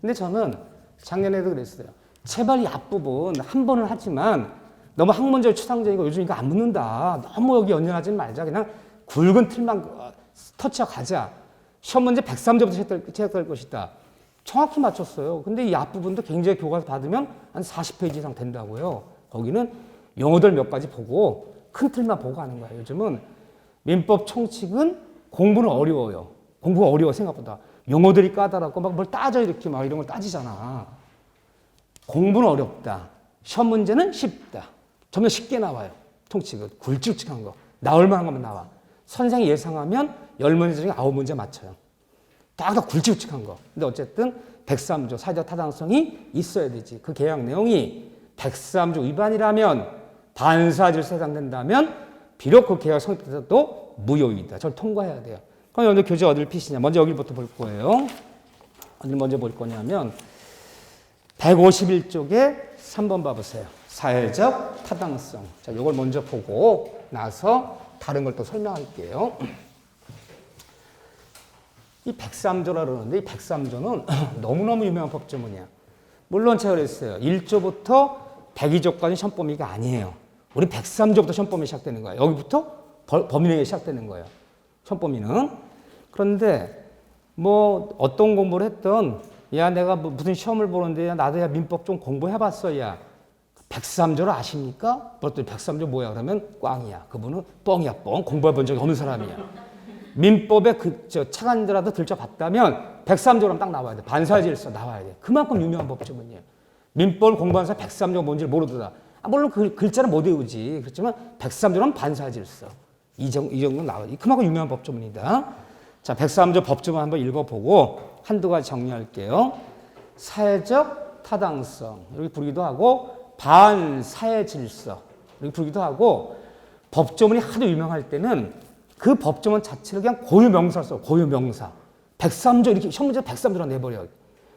근데 저는 작년에도 그랬어요. 제발 이 앞부분 한 번은 하지만 너무 학문적 추상적이고 요즘 이거 안 묻는다. 너무 여기 연연하지 말자. 그냥 굵은 틀만 터치하고 가자. 시험 문제 103조부터 시작될 것이다. 정확히 맞췄어요. 근데 이 앞부분도 굉장히 교과서 받으면 한 40페이지 이상 된다고요. 거기는 용어들 몇 가지 보고 큰 틀만 보고 하는 거예요. 요즘은 민법 총칙은 공부는 어려워요. 공부가 어려워 생각보다. 용어들이 까다롭고 막 뭘 따져 이렇게 막 이런 걸 따지잖아. 공부는 어렵다. 시험 문제는 쉽다. 점점 쉽게 나와요. 통칙은 굵직굵직한 거. 나올 만한 것만 나와. 선생이 예상하면 10문제 중에 9문제 맞춰요. 딱 굵직굵직한 거. 근데 어쨌든 103조 사회적 타당성이 있어야 되지. 그 계약 내용이 103조 위반이라면 반사 질서에 해당된다면 비록 그 계약 성립돼도 무효이다. 저를 통과해야 돼요. 그럼 오늘 교재 어디를 피시냐? 먼저 여기부터 볼 거예요. 어디를 먼저 볼 거냐면 151쪽에 3번 봐보세요. 사회적 타당성. 자, 이걸 먼저 보고 나서 다른 걸 또 설명할게요. 이 103조라 그러는데 이 103조는 너무너무 유명한 법조문이야. 물론 제가 그랬어요. 1조부터 102조까지 시험 범위가 아니에요. 우리 103조부터 시험 범위 시작되는 거예요. 여기부터 범위가 시작되는 거예요. 시험 범위는. 그런데 뭐 어떤 공부를 했던 야 내가 무슨 시험을 보는데 야, 나도 야 민법 좀 공부해봤어. 야 103조를 아십니까? 그것도 103조 뭐야? 그러면 꽝이야. 그분은 뻥이야 뻥. 공부해본 적이 없는 사람이야. 민법에 차관자라도 들춰봤다면 103조라면 딱 나와야 돼. 반사질서 나와야 돼. 그만큼 유명한 법조문이에요. 민법을 공부하는 사람 103조가 뭔지를 모르더라. 물론 그 글자는 못 외우지. 그렇지만 103조라면 반사질서. 이 정도 나와야 돼. 그만큼 유명한 법조문이다. 자, 103조 법조문 한번 읽어보고 한두 가지 정리할게요. 사회적 타당성. 이렇게 부르기도 하고 반사회질서. 이렇게 부르기도 하고 법조문이 하도 유명할 때는 그 법조문 자체를 그냥 고유명사로 써. 고유명사. 103조 이렇게 시험 문제 103조라 내버려.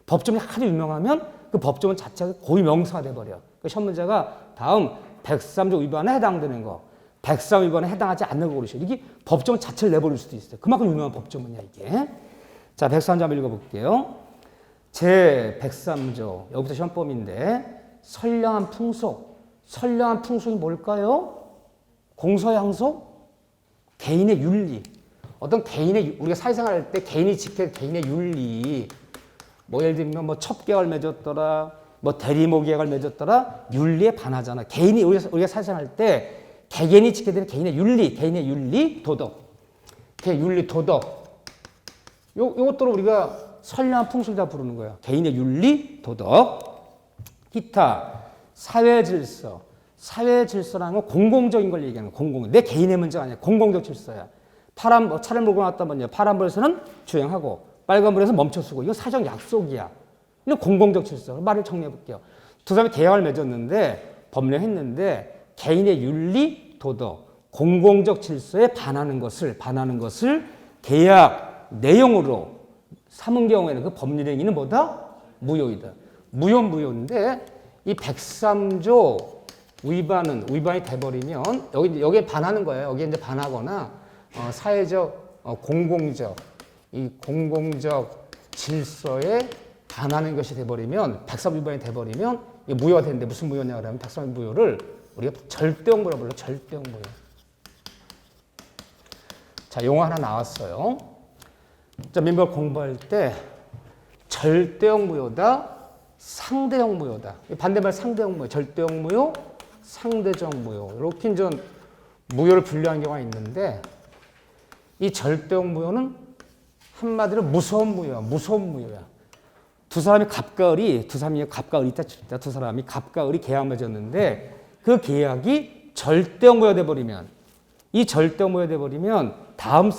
법조문이 하도 유명하면 그 법조문 자체가 고유명사가 돼버려. 그 시험 문제가 다음 103조 위반에 해당되는 거, 103 위반에 해당하지 않는 거 고르셔. 이게 법조문 자체를 내버릴 수도 있어요. 그만큼 유명한 법조문이야 이게. 자, 103조 한번 읽어볼게요. 제 103조 여기부터 시험 범위인데 선량한 풍속. 선량한 풍속이 뭘까요? 공서양속? 개인의 윤리. 어떤 개인의, 우리가 사회생활 할 때 개인이 지켜야 개인의 윤리. 뭐 예를 들면 뭐 첩계약을 맺었더라, 뭐 대리모 계약을 맺었더라, 윤리에 반하잖아. 개인이, 우리가 사회생활 할 때 개개인이 지켜야 되는 개인의 윤리, 도덕. 윤리, 도덕. 요것들을 우리가 선량한 풍속이다 부르는 거야. 개인의 윤리, 도덕. 기타, 사회 질서. 사회 질서라는 건 공공적인 걸 얘기하는 거야. 내 개인의 문제가 아니야. 공공적 질서야. 차를 몰고 나왔다면요. 파란불에서는 주행하고 빨간불에서 멈춰서고. 이거 사적 약속이야. 이건 공공적 질서. 말을 정리해 볼게요. 두 사람이 계약을 맺었는데 법령했는데 개인의 윤리, 도덕, 공공적 질서에 반하는 것을 계약 내용으로 삼은 경우에는 그 법률행위는 뭐다? 무효이다. 무효인데 이 103조 위반이 돼버리면 여기에 반하는 거예요. 여기에 이제 반하거나 사회적 공공적 질서에 반하는 것이 돼버리면 103 위반이 돼버리면 이게 무효가 되는데 무슨 무효냐 그러면 103 무효를 우리가 절대형 무효라고 불러요. 절대형 무효. 자, 용어 하나 나왔어요. 자, 민법 공부할 때 절대형 무효다, 상대형 무효다. 반대말 상대형 무효, 절대형 무효, 상대적 무효. 이렇게 이제 무효를 분류한 경우가 있는데 이 절대형 무효는 한마디로 무서운 무효야. 두 사람이 갑과 을이 있다 칩니다. 두 사람이 갑과 을이 계약 맺었는데 그 계약이 절대형 무효가 돼버리면 이 절대형 무효가 돼버리면 다음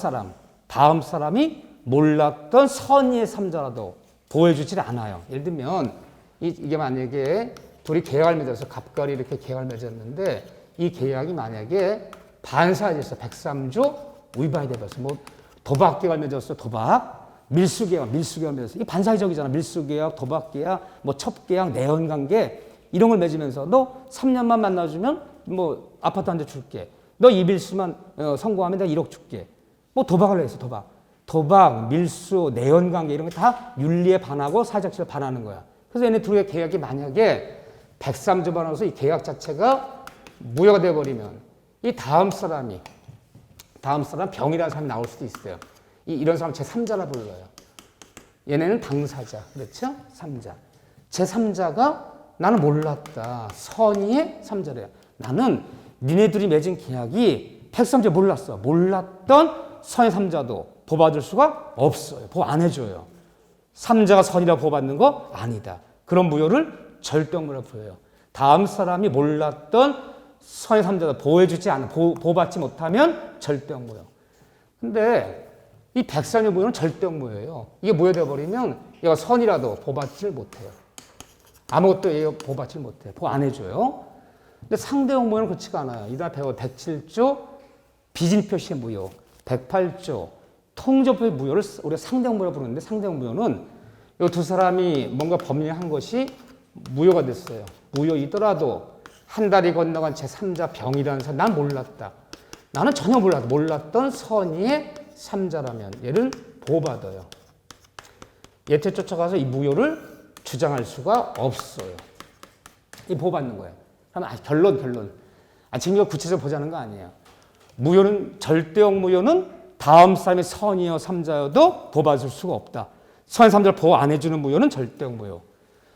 사람이 몰랐던 선의의 삼자라도 보호해주질 않아요. 예를 들면 이게 만약에 둘이 계약을 맺어서 갑과 을이 이렇게 계약을 맺었는데 이 계약이 만약에 반사질서 103조 위반이 돼버렸어. 뭐 도박 계약을 맺었어. 도박, 밀수계약 맺었어. 이게 반사회적이잖아. 밀수계약, 도박계약, 뭐 첩계약, 내연관계 이런 걸 맺으면서 너 3년만 만나주면 뭐 아파트 한 대 줄게. 너 이 밀수만 성공하면 내가 1억 줄게. 뭐 도박을 했어. 도박, 밀수, 내연관계 이런 게 다 윤리에 반하고 사회적 질서에 반하는 거야. 그래서 얘네 둘의 계약이 만약에 103조 반하면서 이 계약 자체가 무효가 돼버리면 이 다음 사람 병이라는 사람이 나올 수도 있어요. 이런 사람 제3자라 불러요. 얘네는 당사자, 그렇죠? 3자. 제3자가 나는 몰랐다. 선의의 3자래요. 나는 니네들이 맺은 계약이 103조 몰랐어. 몰랐던 선의 3자도 보호받을 수가 없어요. 보호 안 해줘요. 3자가 선이라 보호받는 거 아니다. 그런 무효를 절대무효라고 부여해요. 다음 사람이 몰랐던 선의 삼자도 보호해주지 않아 보호받지 못하면 절대적 무효. 근데 이 백삼의 무효는 절대적 무효예요. 이게 무효되어 버리면 얘가 선이라도 보호받지를 못해요. 아무것도 얘가 보호받지 못해요. 보호 안 해줘요. 근데 상대적 무효는 그렇지가 않아요. 이다 배워 107조 비진 표시의 무효, 108조 통조표의 무효를 우리가 상대적 무효라고 부르는데 상대적 무효는 이 두 사람이 뭔가 법령한 것이 무효가 됐어요. 무효이더라도 한 달이 건너간 제3자 병이라는 사람 난 몰랐다. 나는 전혀 몰랐던 선의의 3자라면 얘를 보호받아요. 예태 쫓아가서 이 무효를 주장할 수가 없어요. 이 보호받는 거예요. 그럼 결론. 지금 이거 구체적으로 보자는 거 아니에요. 무효는 절대적 무효는 다음 사람이 선이여 3자여도 보호받을 수가 없다. 선의 3자를 보호 안 해주는 무효는 절대적 무효.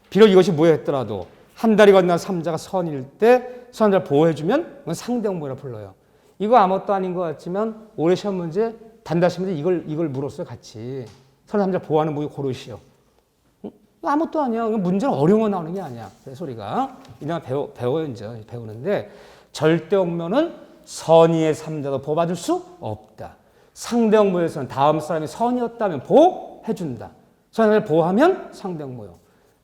비록 이것이 무효했더라도 한 달이 건너간 3자가 선일 때 선을 보호해주면 그건 상대적 무효라 불러요. 이거 아무것도 아닌 것 같지만 올해 시험 문제 단답 문제 이걸 물었어요 같이. 선의 3자를 보호하는 무효 고르시오. 이거 아무것도 아니야. 문제는 어려운 거 나오는 게 아니야. 그래서 우리가 이날 배워요 이제 배우는데 절대적 무효는 선의의 3자도 보호받을 수 없다. 상대적 무효에서는 다음 사람이 선이었다면 보호해준다. 선을 보호하면 상대적 무효.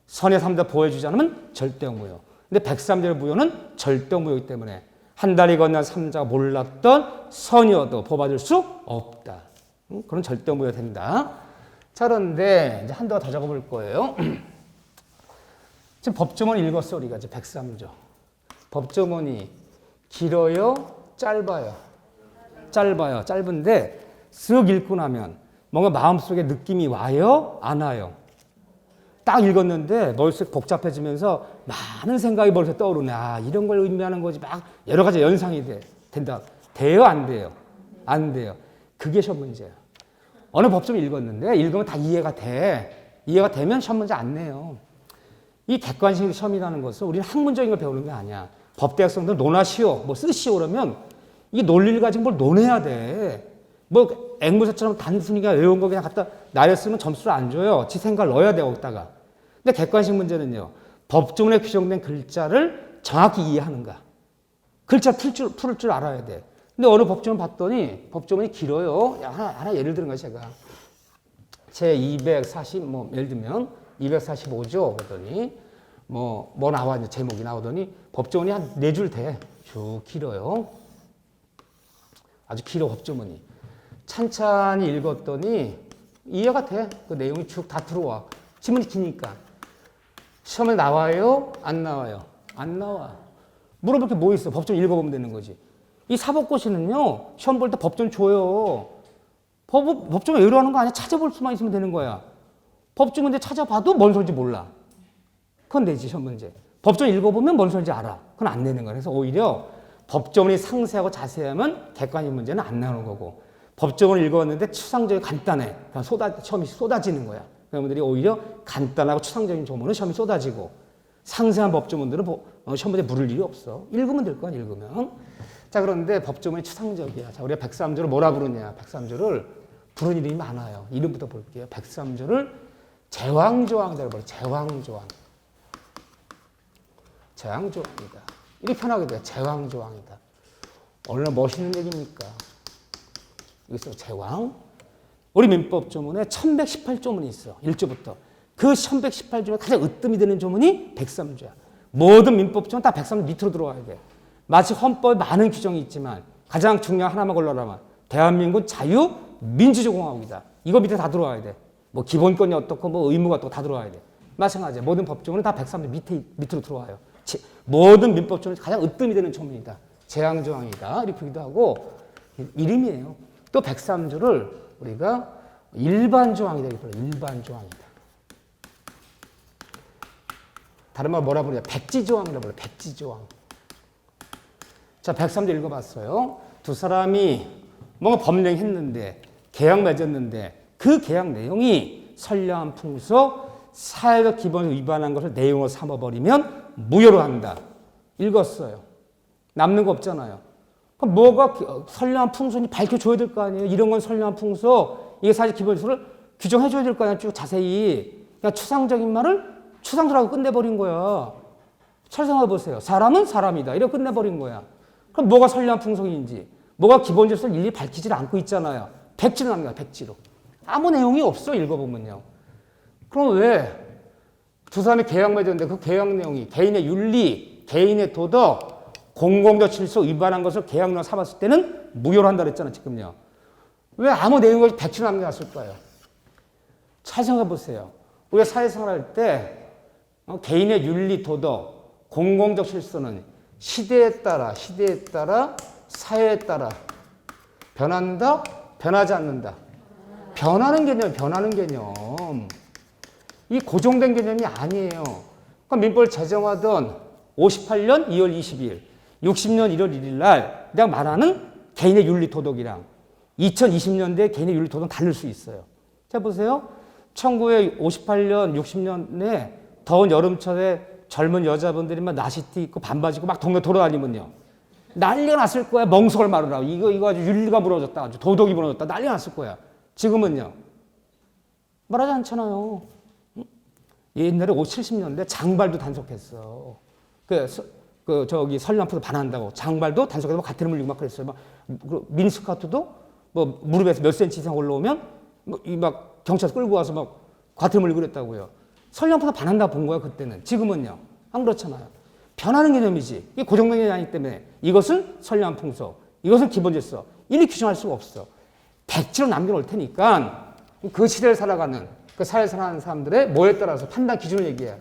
선의 3자 보호해주지 않으면 절대적 무효. 근데 103조의 무효는 절대적 무효이기 때문에 한 달이 건넌 3자가 몰랐던 선이어도 보호받을 수 없다. 그런 절대적 무효가 된다. 자, 그런데 이제 한도가 더 적어볼 거예요. 지금 법조문 읽었어, 우리가 이제 103조. 법조문이 길어요? 짧아요? 짧아요. 짧은데 쓱 읽고 나면 뭔가 마음속에 느낌이 와요? 안 와요? 딱 읽었는데 머릿속이 복잡해지면서 많은 생각이 머릿속에 떠오르네. 아, 이런 걸 의미하는 거지. 막 여러 가지 연상이 된다. 돼요? 안 돼요? 안 돼요. 그게 시험 문제야. 어느 법조문 읽었는데 읽으면 다 이해가 돼. 이해가 되면 시험 문제 안 내요. 이 객관식 시험이라는 것은 우리는 학문적인 걸 배우는 게 아니야. 법대학생들 논하시오, 뭐 쓰시오 그러면 이 논리를 가지고 뭘 논해야 돼. 뭐 앵무새처럼 단순히 외운 거 그냥 갖다 나열했으면 점수를 안 줘요. 지 생각을 넣어야 돼 거기다가. 근데 객관식 문제는요. 법조문에 규정된 글자를 정확히 이해하는가. 글자 풀을 줄 알아야 돼. 근데 어느 법조문 봤더니 법조문이 길어요. 하나 예를 들은 거야 제가. 제 240 뭐 예를 들면 245조 그러더니 뭐 나와 이제 제목이 나오더니 법조문이 한 4줄 돼. 쭉 길어요. 아주 길어 법조문이. 찬찬히 읽었더니 이해가 돼. 그 내용이 쭉 다 들어와. 지문이 기니까. 시험에 나와요? 안 나와요? 안 나와. 물어볼 게 뭐 있어? 법조문 읽어보면 되는 거지. 이 사법고시는요. 시험 볼 때 법조문 줘요. 법조문 외로하는 거 아니야. 찾아볼 수만 있으면 되는 거야. 법조문 문제 찾아봐도 뭔 소리인지 몰라. 그건 되지 시험 문제. 법조문 읽어보면 뭔 소리인지 알아. 그건 안 되는 거야. 그래서 오히려 법조문이 상세하고 자세하면 객관식 문제는 안 나오는 거고 법조문을 읽어봤는데 추상적이 간단해. 시험이 쏟아지는 거야. 여러분들이 오히려 간단하고 추상적인 조문은 시험이 쏟아지고 상세한 법조문들은 시험 문제 물을 일이 없어. 읽으면 될 거야, 읽으면. 자, 그런데 법조문이 추상적이야. 자, 우리가 103조를 뭐라 부르냐. 103조를 부르는 이름이 많아요. 이름부터 볼게요. 103조를 제왕조항이라고 불러요. 제왕조항. 제왕조항이다. 이렇게 편하게 돼요. 제왕조항이다. 얼마나 멋있는 얘기입니까? 여기서 제왕. 우리 민법조문에 1118조문이 있어. 1조부터. 그 1118조문에 가장 으뜸이 되는 조문이 103조야. 모든 민법조문 다 103조 밑으로 들어와야 돼. 마치 헌법에 많은 규정이 있지만 가장 중요한 하나만 걸러라면 대한민국 자유민주주의공화국이다. 이거 밑에 다 들어와야 돼. 뭐 기본권이 어떻고 뭐 의무가 어떻고 다 들어와야 돼. 마찬가지야. 모든 법조문은 다 103조 밑으로 들어와요. 모든 민법조문이 가장 으뜸이 되는 조문이다. 제왕조항이다. 이렇게 보기도 하고 이름이에요. 또 103조를 우리가 일반조항이다. 이렇게 불러요. 일반조항이다. 다른 말 뭐라 부르냐. 백지조항이라고 불러요. 백지조항. 자, 103조 읽어봤어요. 두 사람이 뭔가 법령했는데 계약 맺었는데 그 계약 내용이 선량한 풍속, 사회적 기본을 위반한 것을 내용으로 삼아버리면 무효로 한다. 읽었어요. 남는 거 없잖아요. 그럼 뭐가 선량한 풍속이 밝혀줘야 될 거 아니에요. 이런 건 선량한 풍속, 이게 사실 기본수를 규정해줘야 될 거 아니에요. 쭉 자세히. 그냥 추상적인 말을 추상적으로 끝내버린 거야. 잘 생각해보세요. 사람은 사람이다. 이렇게 끝내버린 거야. 그럼 뭐가 선량한 풍속인지, 뭐가 기본 질서를 일일이 밝히질 않고 있잖아요. 백지로 납니다. 백지로. 아무 내용이 없어 읽어보면요. 그럼 왜 두 사람이 계약 맺었는데 그 계약 내용이 개인의 윤리, 개인의 도덕, 공공적 질서 위반한 것을 계약으로 삼았을 때는 무효로 한다 그랬잖아요. 지금요. 왜 아무 내용 없이 백지로 남겨놨을까요? 잘 생각해 보세요. 우리가 사회생활할 때 개인의 윤리, 도덕, 공공적 질서는 시대에 따라, 사회에 따라 변한다, 변하지 않는다. 변하는 개념. 이 고정된 개념이 아니에요. 그러니까 민법을 제정하던 58년 2월 22일, 60년 1월 1일 날 내가 말하는 개인의 윤리, 도덕이랑 2020년대 개인의 윤리, 도덕은 다를 수 있어요. 자, 보세요. 1958년, 60년에 더운 여름철에 젊은 여자분들이 막 나시티 입고 반바지 입고 막 동네 돌아다니면요. 난리가 났을 거야. 멍석을 마르라고. 이거 아주 윤리가 무너졌다. 아주 도덕이 무너졌다. 난리가 났을 거야. 지금은요. 말하지 않잖아요. 옛날에 70년대 장발도 단속했어. 선량포도 반한다고. 장발도 단속해서 가태를 물리고 막 그랬어요. 막, 미니스커트도 뭐 무릎에서 몇 센치 이상 올라오면 막 경찰서 끌고 와서 막 과태료 물리고 그랬다고요. 선량포도 반한다고 본 거야, 그때는. 지금은요. 안 그렇잖아요. 변하는 개념이지. 이게 고정된 개념이 아니기 때문에 이것은 선량한 풍속, 이것은 기본 질서. 이리 규정할 수가 없어. 백지로 남겨놓을 테니까 그 시대를 살아가는 그 사회에 살아가는 사람들의 뭐에 따라서 판단 기준을 얘기해요.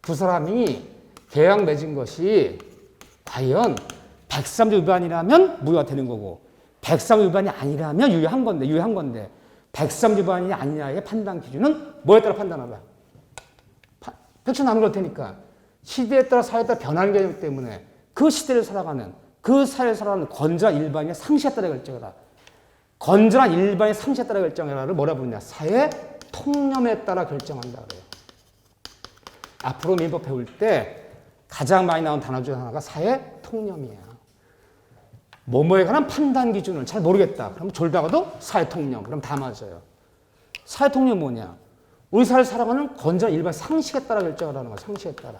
두 사람이 계약 맺은 것이 과연 103조 위반이라면 무효가 되는 거고 103조 위반이 아니라면 유효한 건데 103조 위반이 아니냐의 판단 기준은 뭐에 따라 판단하라. 백지로 남겨놓을 테니까 시대에 따라 사회에 따라 변하는 개념 때문에 그 시대를 살아가는 그 사회를 살아가는 건전한 일반인의 상식에 따라 결정해라. 건전한 일반의 상식에 따라 결정해라를 뭐라 부르냐. 사회 통념에 따라 결정한다 그래요. 앞으로 민법 배울 때 가장 많이 나온 단어 중 하나가 사회 통념이에요. 뭐뭐에 관한 판단 기준을 잘 모르겠다. 그럼 졸다가도 사회 통념. 그럼 다 맞아요. 사회 통념이 뭐냐. 우리 사회를 살아가는 건전한 일반 상식에 따라 결정하라는 거야. 상식에 따라.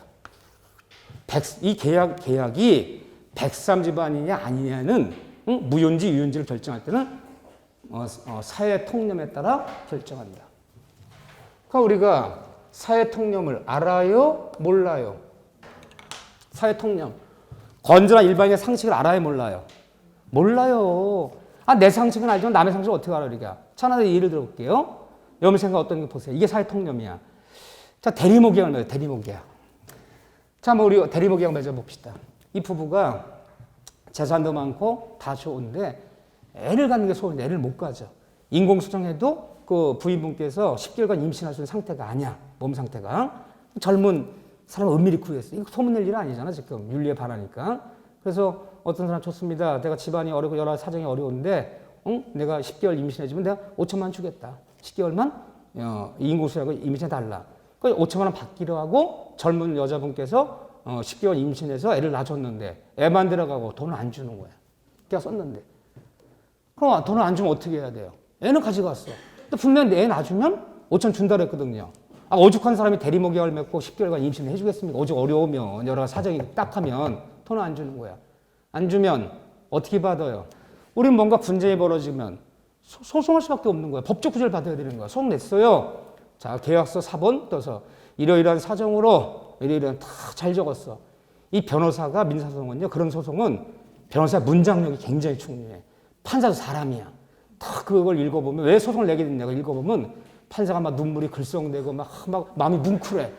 이 계약이 103조 위반이냐 아니냐는 무효인지 유효인지를 결정할 때는 사회 통념에 따라 결정한다. 그러니까 우리가 사회 통념을 알아요? 몰라요? 사회 통념. 건전한 일반인의 상식을 알아요? 몰라요? 몰라요. 내 상식은 알지만 남의 상식을 어떻게 알아? 우리가. 자, 하나 예를 들어볼게요. 여러분 생각 어떤 게 보세요. 이게 사회 통념이야. 자, 대리모 계약을 맺어요. 대리모 계약. 자, 우리 대리모 계약 맺어봅시다. 이 부부가 재산도 많고 다 좋은데 애를 갖는 게 소원인데 애를 못 가져. 인공수정해도 그 부인분께서 10개월간 임신할 수 있는 상태가 아니야. 몸 상태가. 젊은 사람을 은밀히 구했어. 이거 소문낼 일은 아니잖아, 지금. 윤리에 반하니까. 그래서 어떤 사람 좋습니다. 내가 집안이 어렵고 여러 사정이 어려운데, 내가 10개월 임신해주면 내가 5천만 원 주겠다. 10개월만 인공수정하고 임신해달라. 그 5천만 원 받기로 하고 젊은 여자분께서 10개월 임신해서 애를 낳아줬는데 애만 들어가고 돈을 안 주는 거야. 걔가 썼는데. 그럼 돈을 안 주면 어떻게 해야 돼요? 애는 가져갔어. 근데 분명히 애 낳아주면 5천 준다 그랬거든요. 오죽한 사람이 대리모 계약을 맺고 10개월간 임신을 해주겠습니까? 오죽 어려우면 여러 사정이 딱하면 돈을 안 주는 거야. 안 주면 어떻게 받아요? 우리는 뭔가 분쟁이 벌어지면 소송할 수밖에 없는 거야. 법적 구제를 받아야 되는 거야. 소송 냈어요. 자, 계약서 사본 떠서 이러이러한 사정으로 이러이러한 다 잘 적었어. 이 변호사가 민사소송은요. 그런 소송은 변호사 문장력이 굉장히 중요해. 판사도 사람이야. 다 그걸 읽어보면 왜 소송을 내게 됐냐고 읽어보면 판사가 막 눈물이 글썽대고 막 마음이 뭉클해.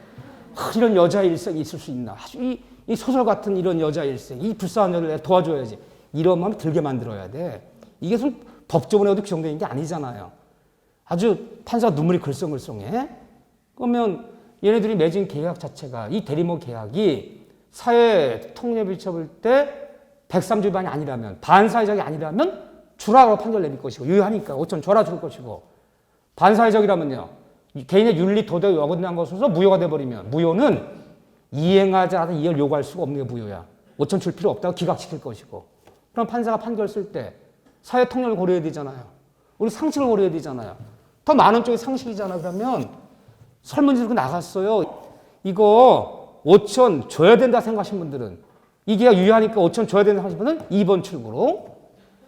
이런 여자 일생이 있을 수 있나. 아주 이 소설 같은 이런 여자 일생. 이 불쌍한 여자를 내가 도와줘야지. 이런 마음 들게 만들어야 돼. 이게 무슨 법조문에도 규정되어 있는 게 아니잖아요. 아주 판사가 눈물이 글썽글썽해. 그러면 얘네들이 맺은 계약 자체가 이 대리모 계약이 사회 통념을 쳐볼 때 103조 위반이 아니라면 반사회적이 아니라면 주라고 판결 내릴 것이고 유효하니까 5천 줘라 줄 것이고 반사회적이라면요. 개인의 윤리 도덕이 어긋난 것으로서 무효가 돼버리면 무효는 이행하지 않아도 이행을 요구할 수가 없는 게 무효야. 5천 줄 필요 없다고 기각시킬 것이고 그럼 판사가 판결 쓸 때 사회 통념을 고려해야 되잖아요. 우리 상식을 고려해야 되잖아요. 더 많은 쪽이 상식이잖아. 그러면 설문지 들고 나갔어요. 이거 5천 줘야 된다 생각하신 분들은 이 계약 유효하니까 5천 줘야 되는 상습분은 2번 출구로.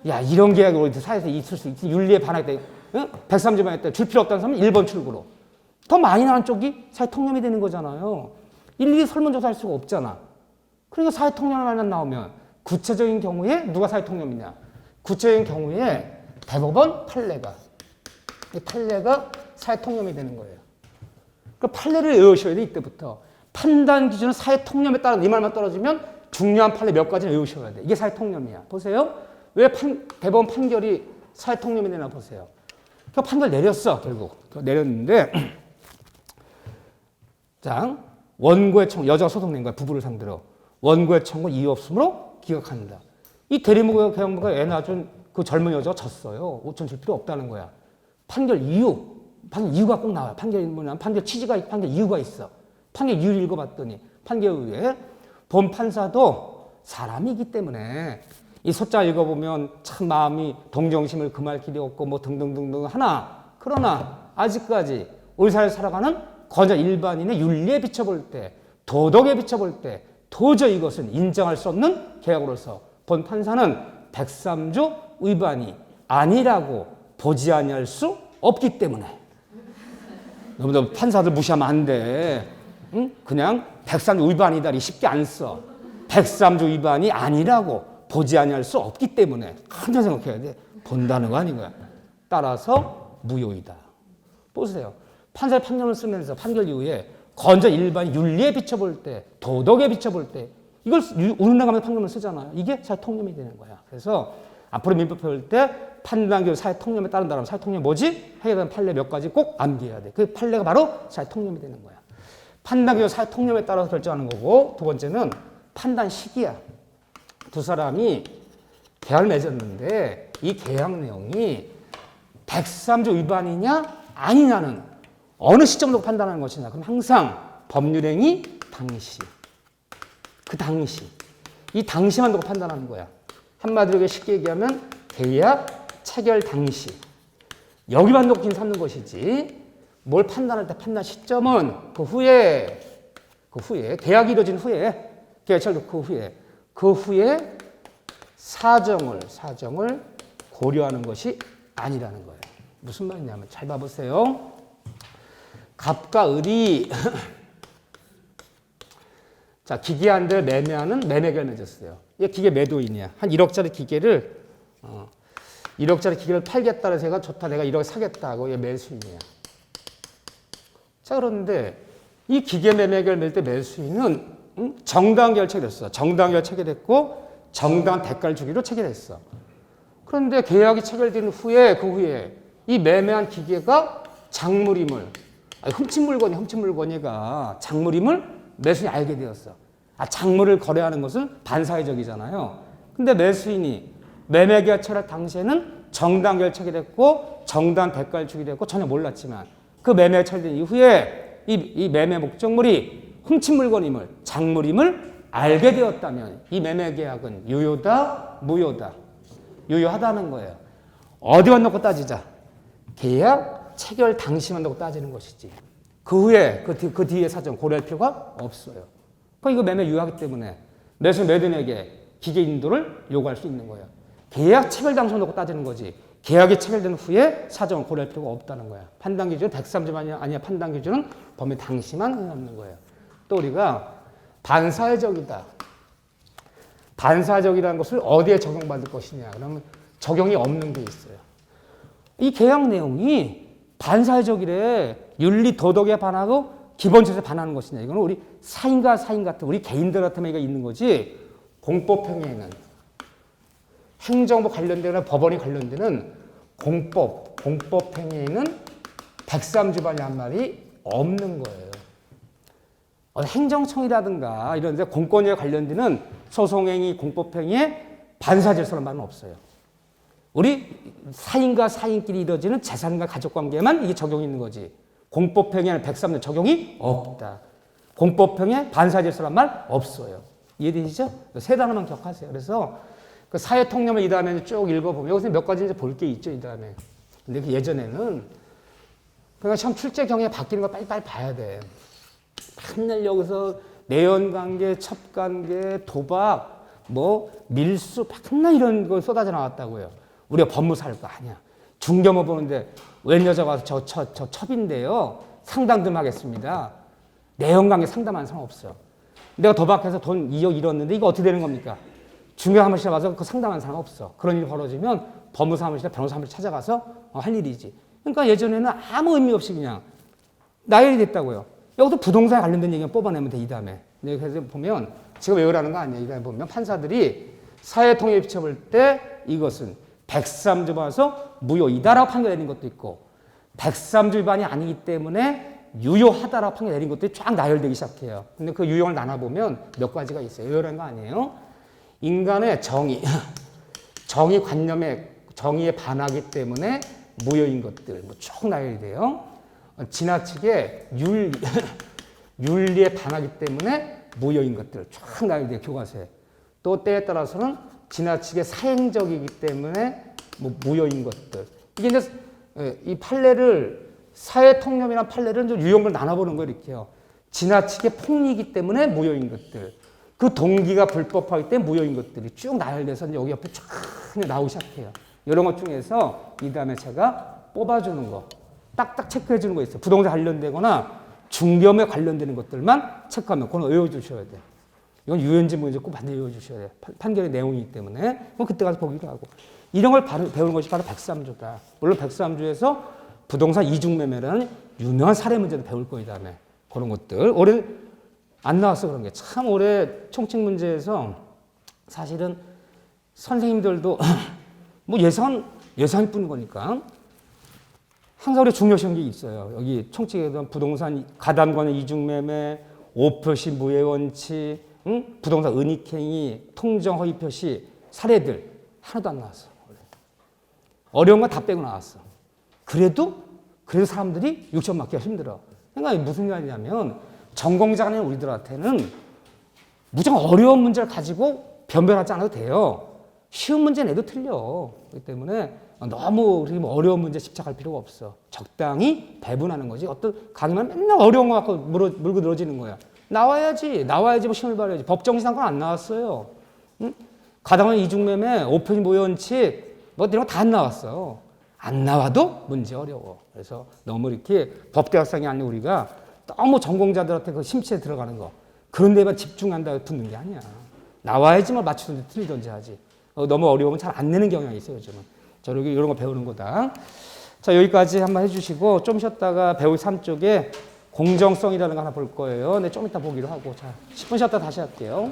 야, 이런 계약이 우리 사회에서 있을 수 있지. 윤리에 반하겠다. 응? 103조만 했다. 줄 필요 없다는 사람은 1번 출구로. 더 많이 나는 쪽이 사회통념이 되는 거잖아요. 일일이 설문조사할 수가 없잖아. 그러니까 사회통념만 나오면 구체적인 경우에 누가 사회통념이냐. 구체적인 경우에 대법원 판례가. 이 판례가 사회통념이 되는 거예요. 그 판례를 외우셔야 돼, 이때부터. 판단 기준은 사회통념에 따라 이 말만 떨어지면 중요한 판례 몇 가지를 외우셔야 돼. 이게 사회통념이야. 보세요. 왜 대법원 판결이 사회통념이 되나 보세요. 그 판결 내렸어, 결국. 내렸는데, 자, 원고의 청구, 여자가 소송낸 거야, 부부를 상대로. 원고의 청구 이유 없으므로 기각한다. 이 대리무과 개혁무가 애 낳아준 그 젊은 여자가 졌어요. 5천 줄 필요 없다는 거야. 판결 이유가 꼭 나와요. 판결 취지가 있고 판결 이유가 있어. 판결 이유를 읽어봤더니 판결 이후에 본 판사도 사람이기 때문에 이 소자 읽어보면 참 마음이 동정심을 금할 길이 없고 뭐 등등등등 하나. 그러나 아직까지 우리 사회를 살아가는 거저 일반인의 윤리에 비춰볼 때, 도덕에 비춰볼 때 도저히 이것은 인정할 수 없는 계약으로서 본 판사는 103조 위반이 아니라고 보지 아니할 수 없기 때문에. 너무 판사들 무시하면 안 돼. 응? 그냥 103조 위반이다 쉽게 안 써. 103조 위반이 아니라고 보지 아니할 수 없기 때문에. 한참 생각해야 돼. 본다는 거 아닌 거야. 따라서 무효이다. 보세요. 판사의 판결을 쓰면서 판결 이후에 건져 일반 윤리에 비춰볼 때, 도덕에 비춰볼 때 이걸 우리나라 판결을 쓰잖아요. 이게 사회통념이 되는 거야. 그래서 앞으로 민법 배울 때 판단기준 사회통념에 따른다면 사회통념이 뭐지? 해결되는 판례 몇 가지 꼭 암기해야 돼. 그 판례가 바로 사회통념이 되는 거야. 판단기준 사회통념에 따라서 결정하는 거고, 두 번째는 판단 시기야. 두 사람이 계약을 맺었는데 이 계약 내용이 103조 위반이냐 아니냐는 어느 시점으로 판단하는 것이냐. 그럼 항상 법률행위 당시. 그 당시. 이 당시만 두고 판단하는 거야. 한마디로 쉽게 얘기하면 계약 체결 당시. 여기만 놓고 긴 삼는 것이지. 뭘 판단할 때 판단 시점은 그 후에 계약이 이루어진 후에 계약 체결 그 후에 사정을 고려하는 것이 아니라는 거예요. 무슨 말이냐면 잘 봐보세요. 갑과 을이 자, 기계 한 대를 매매하는 매매계를 맺었어요. 이게 기계 매도인이야. 한 1억짜리 기계를 1억짜리 기계를 팔겠다 해서 제가 좋다. 내가 1억 사겠다고 얘 매수인이야. 자, 그런데 이 기계 매매계를 맺을 때 매수인은 정당 계약을 체결했어. 정당 계약을 체결했고 정당 대가를 주기로 체결했어. 그런데 계약이 체결된 후에 그 후에 이 매매한 기계가 작물임을 훔친 물건이가 작물임을 매수인이 알게 되었어. 작물을 거래하는 것은 반사회적이잖아요. 근데 매수인이 매매계약 체결 당시에는 정당 계약을 체결했고 정당 대가를 주기로 했고 전혀 몰랐지만 그 매매가 체결된 이후에 이 매매 목적물이 훔친 물건임을 작물임을 알게 되었다면 이 매매계약은 유효다, 무효다? 유효하다는 거예요. 어디만 놓고 따지자. 계약 체결 당시만 놓고 따지는 것이지. 그 후에 그 뒤에 사정 고려할 필요가 없어요. 그러니까 이거 매매 유효하기 때문에 매도인에게 기계 인도를 요구할 수 있는 거예요. 계약 체결 당시만 놓고 따지는 거지. 계약이 체결된 후에 사정을 고려할 필요가 없다는 거야. 판단 기준 103조만이 아니야. 판단 기준은 법의 당시만 해놓는 거예요. 또 우리가 반사회적이다. 반사회적이라는 것을 어디에 적용받을 것이냐. 그러면 적용이 없는 게 있어요. 이 계약 내용이 반사회적이래. 윤리 도덕에 반하고 기본질서에 반하는 것이냐. 이거는 우리 사인과 사인 같은 우리 개인들 같으면 이게 있는 거지. 공법행위에는 행정부 관련되거나 법원이 관련되는 공법행위에는 103조반이 한 말이 없는 거예요. 행정청이라든가 이런 데 공권위에 관련되는 소송행위, 공법행위에 반사질서라는 말은 없어요. 우리 사인과 사인끼리 이루어지는 재산과 가족관계만 이게 적용이 있는 거지. 공법행위에는 103조 적용이 없다. 공법행위에 반사질서란 말 없어요. 이해되시죠? 세 단어만 기억하세요. 그래서 그 사회통념을 이 다음에 쭉 읽어보면 여기서 몇 가지 이제 볼 게 있죠. 이 다음에. 근데 그 예전에는 그러니까 참 출제 경향이 바뀌는 거 빨리빨리 봐야 돼. 맨날 여기서 내연관계, 첩관계, 도박, 뭐 밀수, 맨날 이런 거 쏟아져 나왔다고요. 우리가 법무사 할 거 아니야. 중개업 보는데 웬 여자가 와서 저 첩인데요. 상담 좀 하겠습니다. 내연관계 상담하는 사람 없어. 내가 도박해서 돈 2억 잃었는데 이거 어떻게 되는 겁니까? 중개 사무실에 와서 그 상담하는 사람 없어. 그런 일이 벌어지면 법무사 사무실에 변호사 사무실 찾아가서 할 일이지. 그러니까 예전에는 아무 의미 없이 그냥 나열이 됐다고요. 여기서 부동산에 관련된 얘기만 뽑아내면 돼, 이 다음에. 그래서 보면, 제가 외우라는 거 아니에요. 이 다음에 보면 판사들이 사회통합입체 볼 때 이것은 103조 봐서 무효이다라고 판결 내린 것도 있고, 103조 위반이 아니기 때문에 유효하다라고 판결 내린 것들이 쫙 나열되기 시작해요. 근데 그 유형을 나눠보면 몇 가지가 있어요. 외우라는 거 아니에요. 인간의 정의 관념에, 정의에 반하기 때문에 무효인 것들, 뭐 쭉 나열이 돼요. 지나치게 윤리에 반하기 때문에 무효인 것들 쫙 나열돼요. 교과서에. 또 때에 따라서는 지나치게 사행적이기 때문에 뭐 무효인 것들. 이게 이제 이 판례를 사회통념이란 판례를 좀 유형을 나눠보는 거예요. 이렇게요. 지나치게 폭리이기 때문에 무효인 것들. 그 동기가 불법하기 때문에 무효인 것들이 쭉 나열돼서 이제 여기 옆에 쫙 나오기 시작해요. 이런 것 중에서 이 다음에 제가 뽑아주는 거. 딱딱 체크해 주는 거 있어요. 부동산 관련되거나 중개업에 관련되는 것들만 체크하면 그건 외워주셔야 돼요. 이건 유연지 문제 꼭 반드시 외워주셔야 돼요. 판결의 내용이기 때문에. 그럼 그때 가서 보기로 하고. 이런 걸 배우는 것이 바로 103조다. 물론 103조에서 부동산 이중매매라는 유명한 사례 문제도 배울 거예요. 다음에 그런 것들. 올해 안 나왔어 그런 게. 참 올해 총칙 문제에서 사실은 선생님들도 뭐 예상일 뿐인 거니까 항상 우리 중요시한 게 있어요. 여기 총칙에도 부동산 가담권의 이중매매, 오표시 무예원칙, 부동산 은닉행위, 통정 허위 표시 사례들 하나도 안 나왔어. 어려운 건 다 빼고 나왔어. 그래도 사람들이 6점 맞기가 힘들어. 그러니까 무슨 말이냐면 전공자가 아닌 우리들한테는 무조건 어려운 문제를 가지고 변별하지 않아도 돼요. 쉬운 문제 내도 틀려. 그렇기 때문에 너무 어려운 문제에 집착할 필요가 없어. 적당히 배분하는 거지. 어떤 강의만 맨날 어려운 거 갖고 물고 늘어지는 거야. 나와야지 뭐 시험을 봐야지. 법정지상권 안 나왔어요. 응? 가담권 이중매매, 오표시 무예원칙 뭐 이런 거 다 안 나왔어. 안 나와도 문제 어려워. 그래서 너무 이렇게 법대학생이 아닌 우리가 너무 전공자들한테 그 심취에 들어가는 거 그런 데만 집중한다고 붙는 게 아니야. 나와야지 뭐 맞추든지 틀리든지 하지. 너무 어려우면 잘 안 내는 경향이 있어요. 요즘은. 저렇게 이런 거 배우는 거다. 자, 여기까지 한번 해주시고 좀 쉬었다가 배울 3쪽에 공정성이라는 거 하나 볼 거예요. 네, 좀 이따 보기로 하고. 자, 10분 쉬었다 다시 할게요.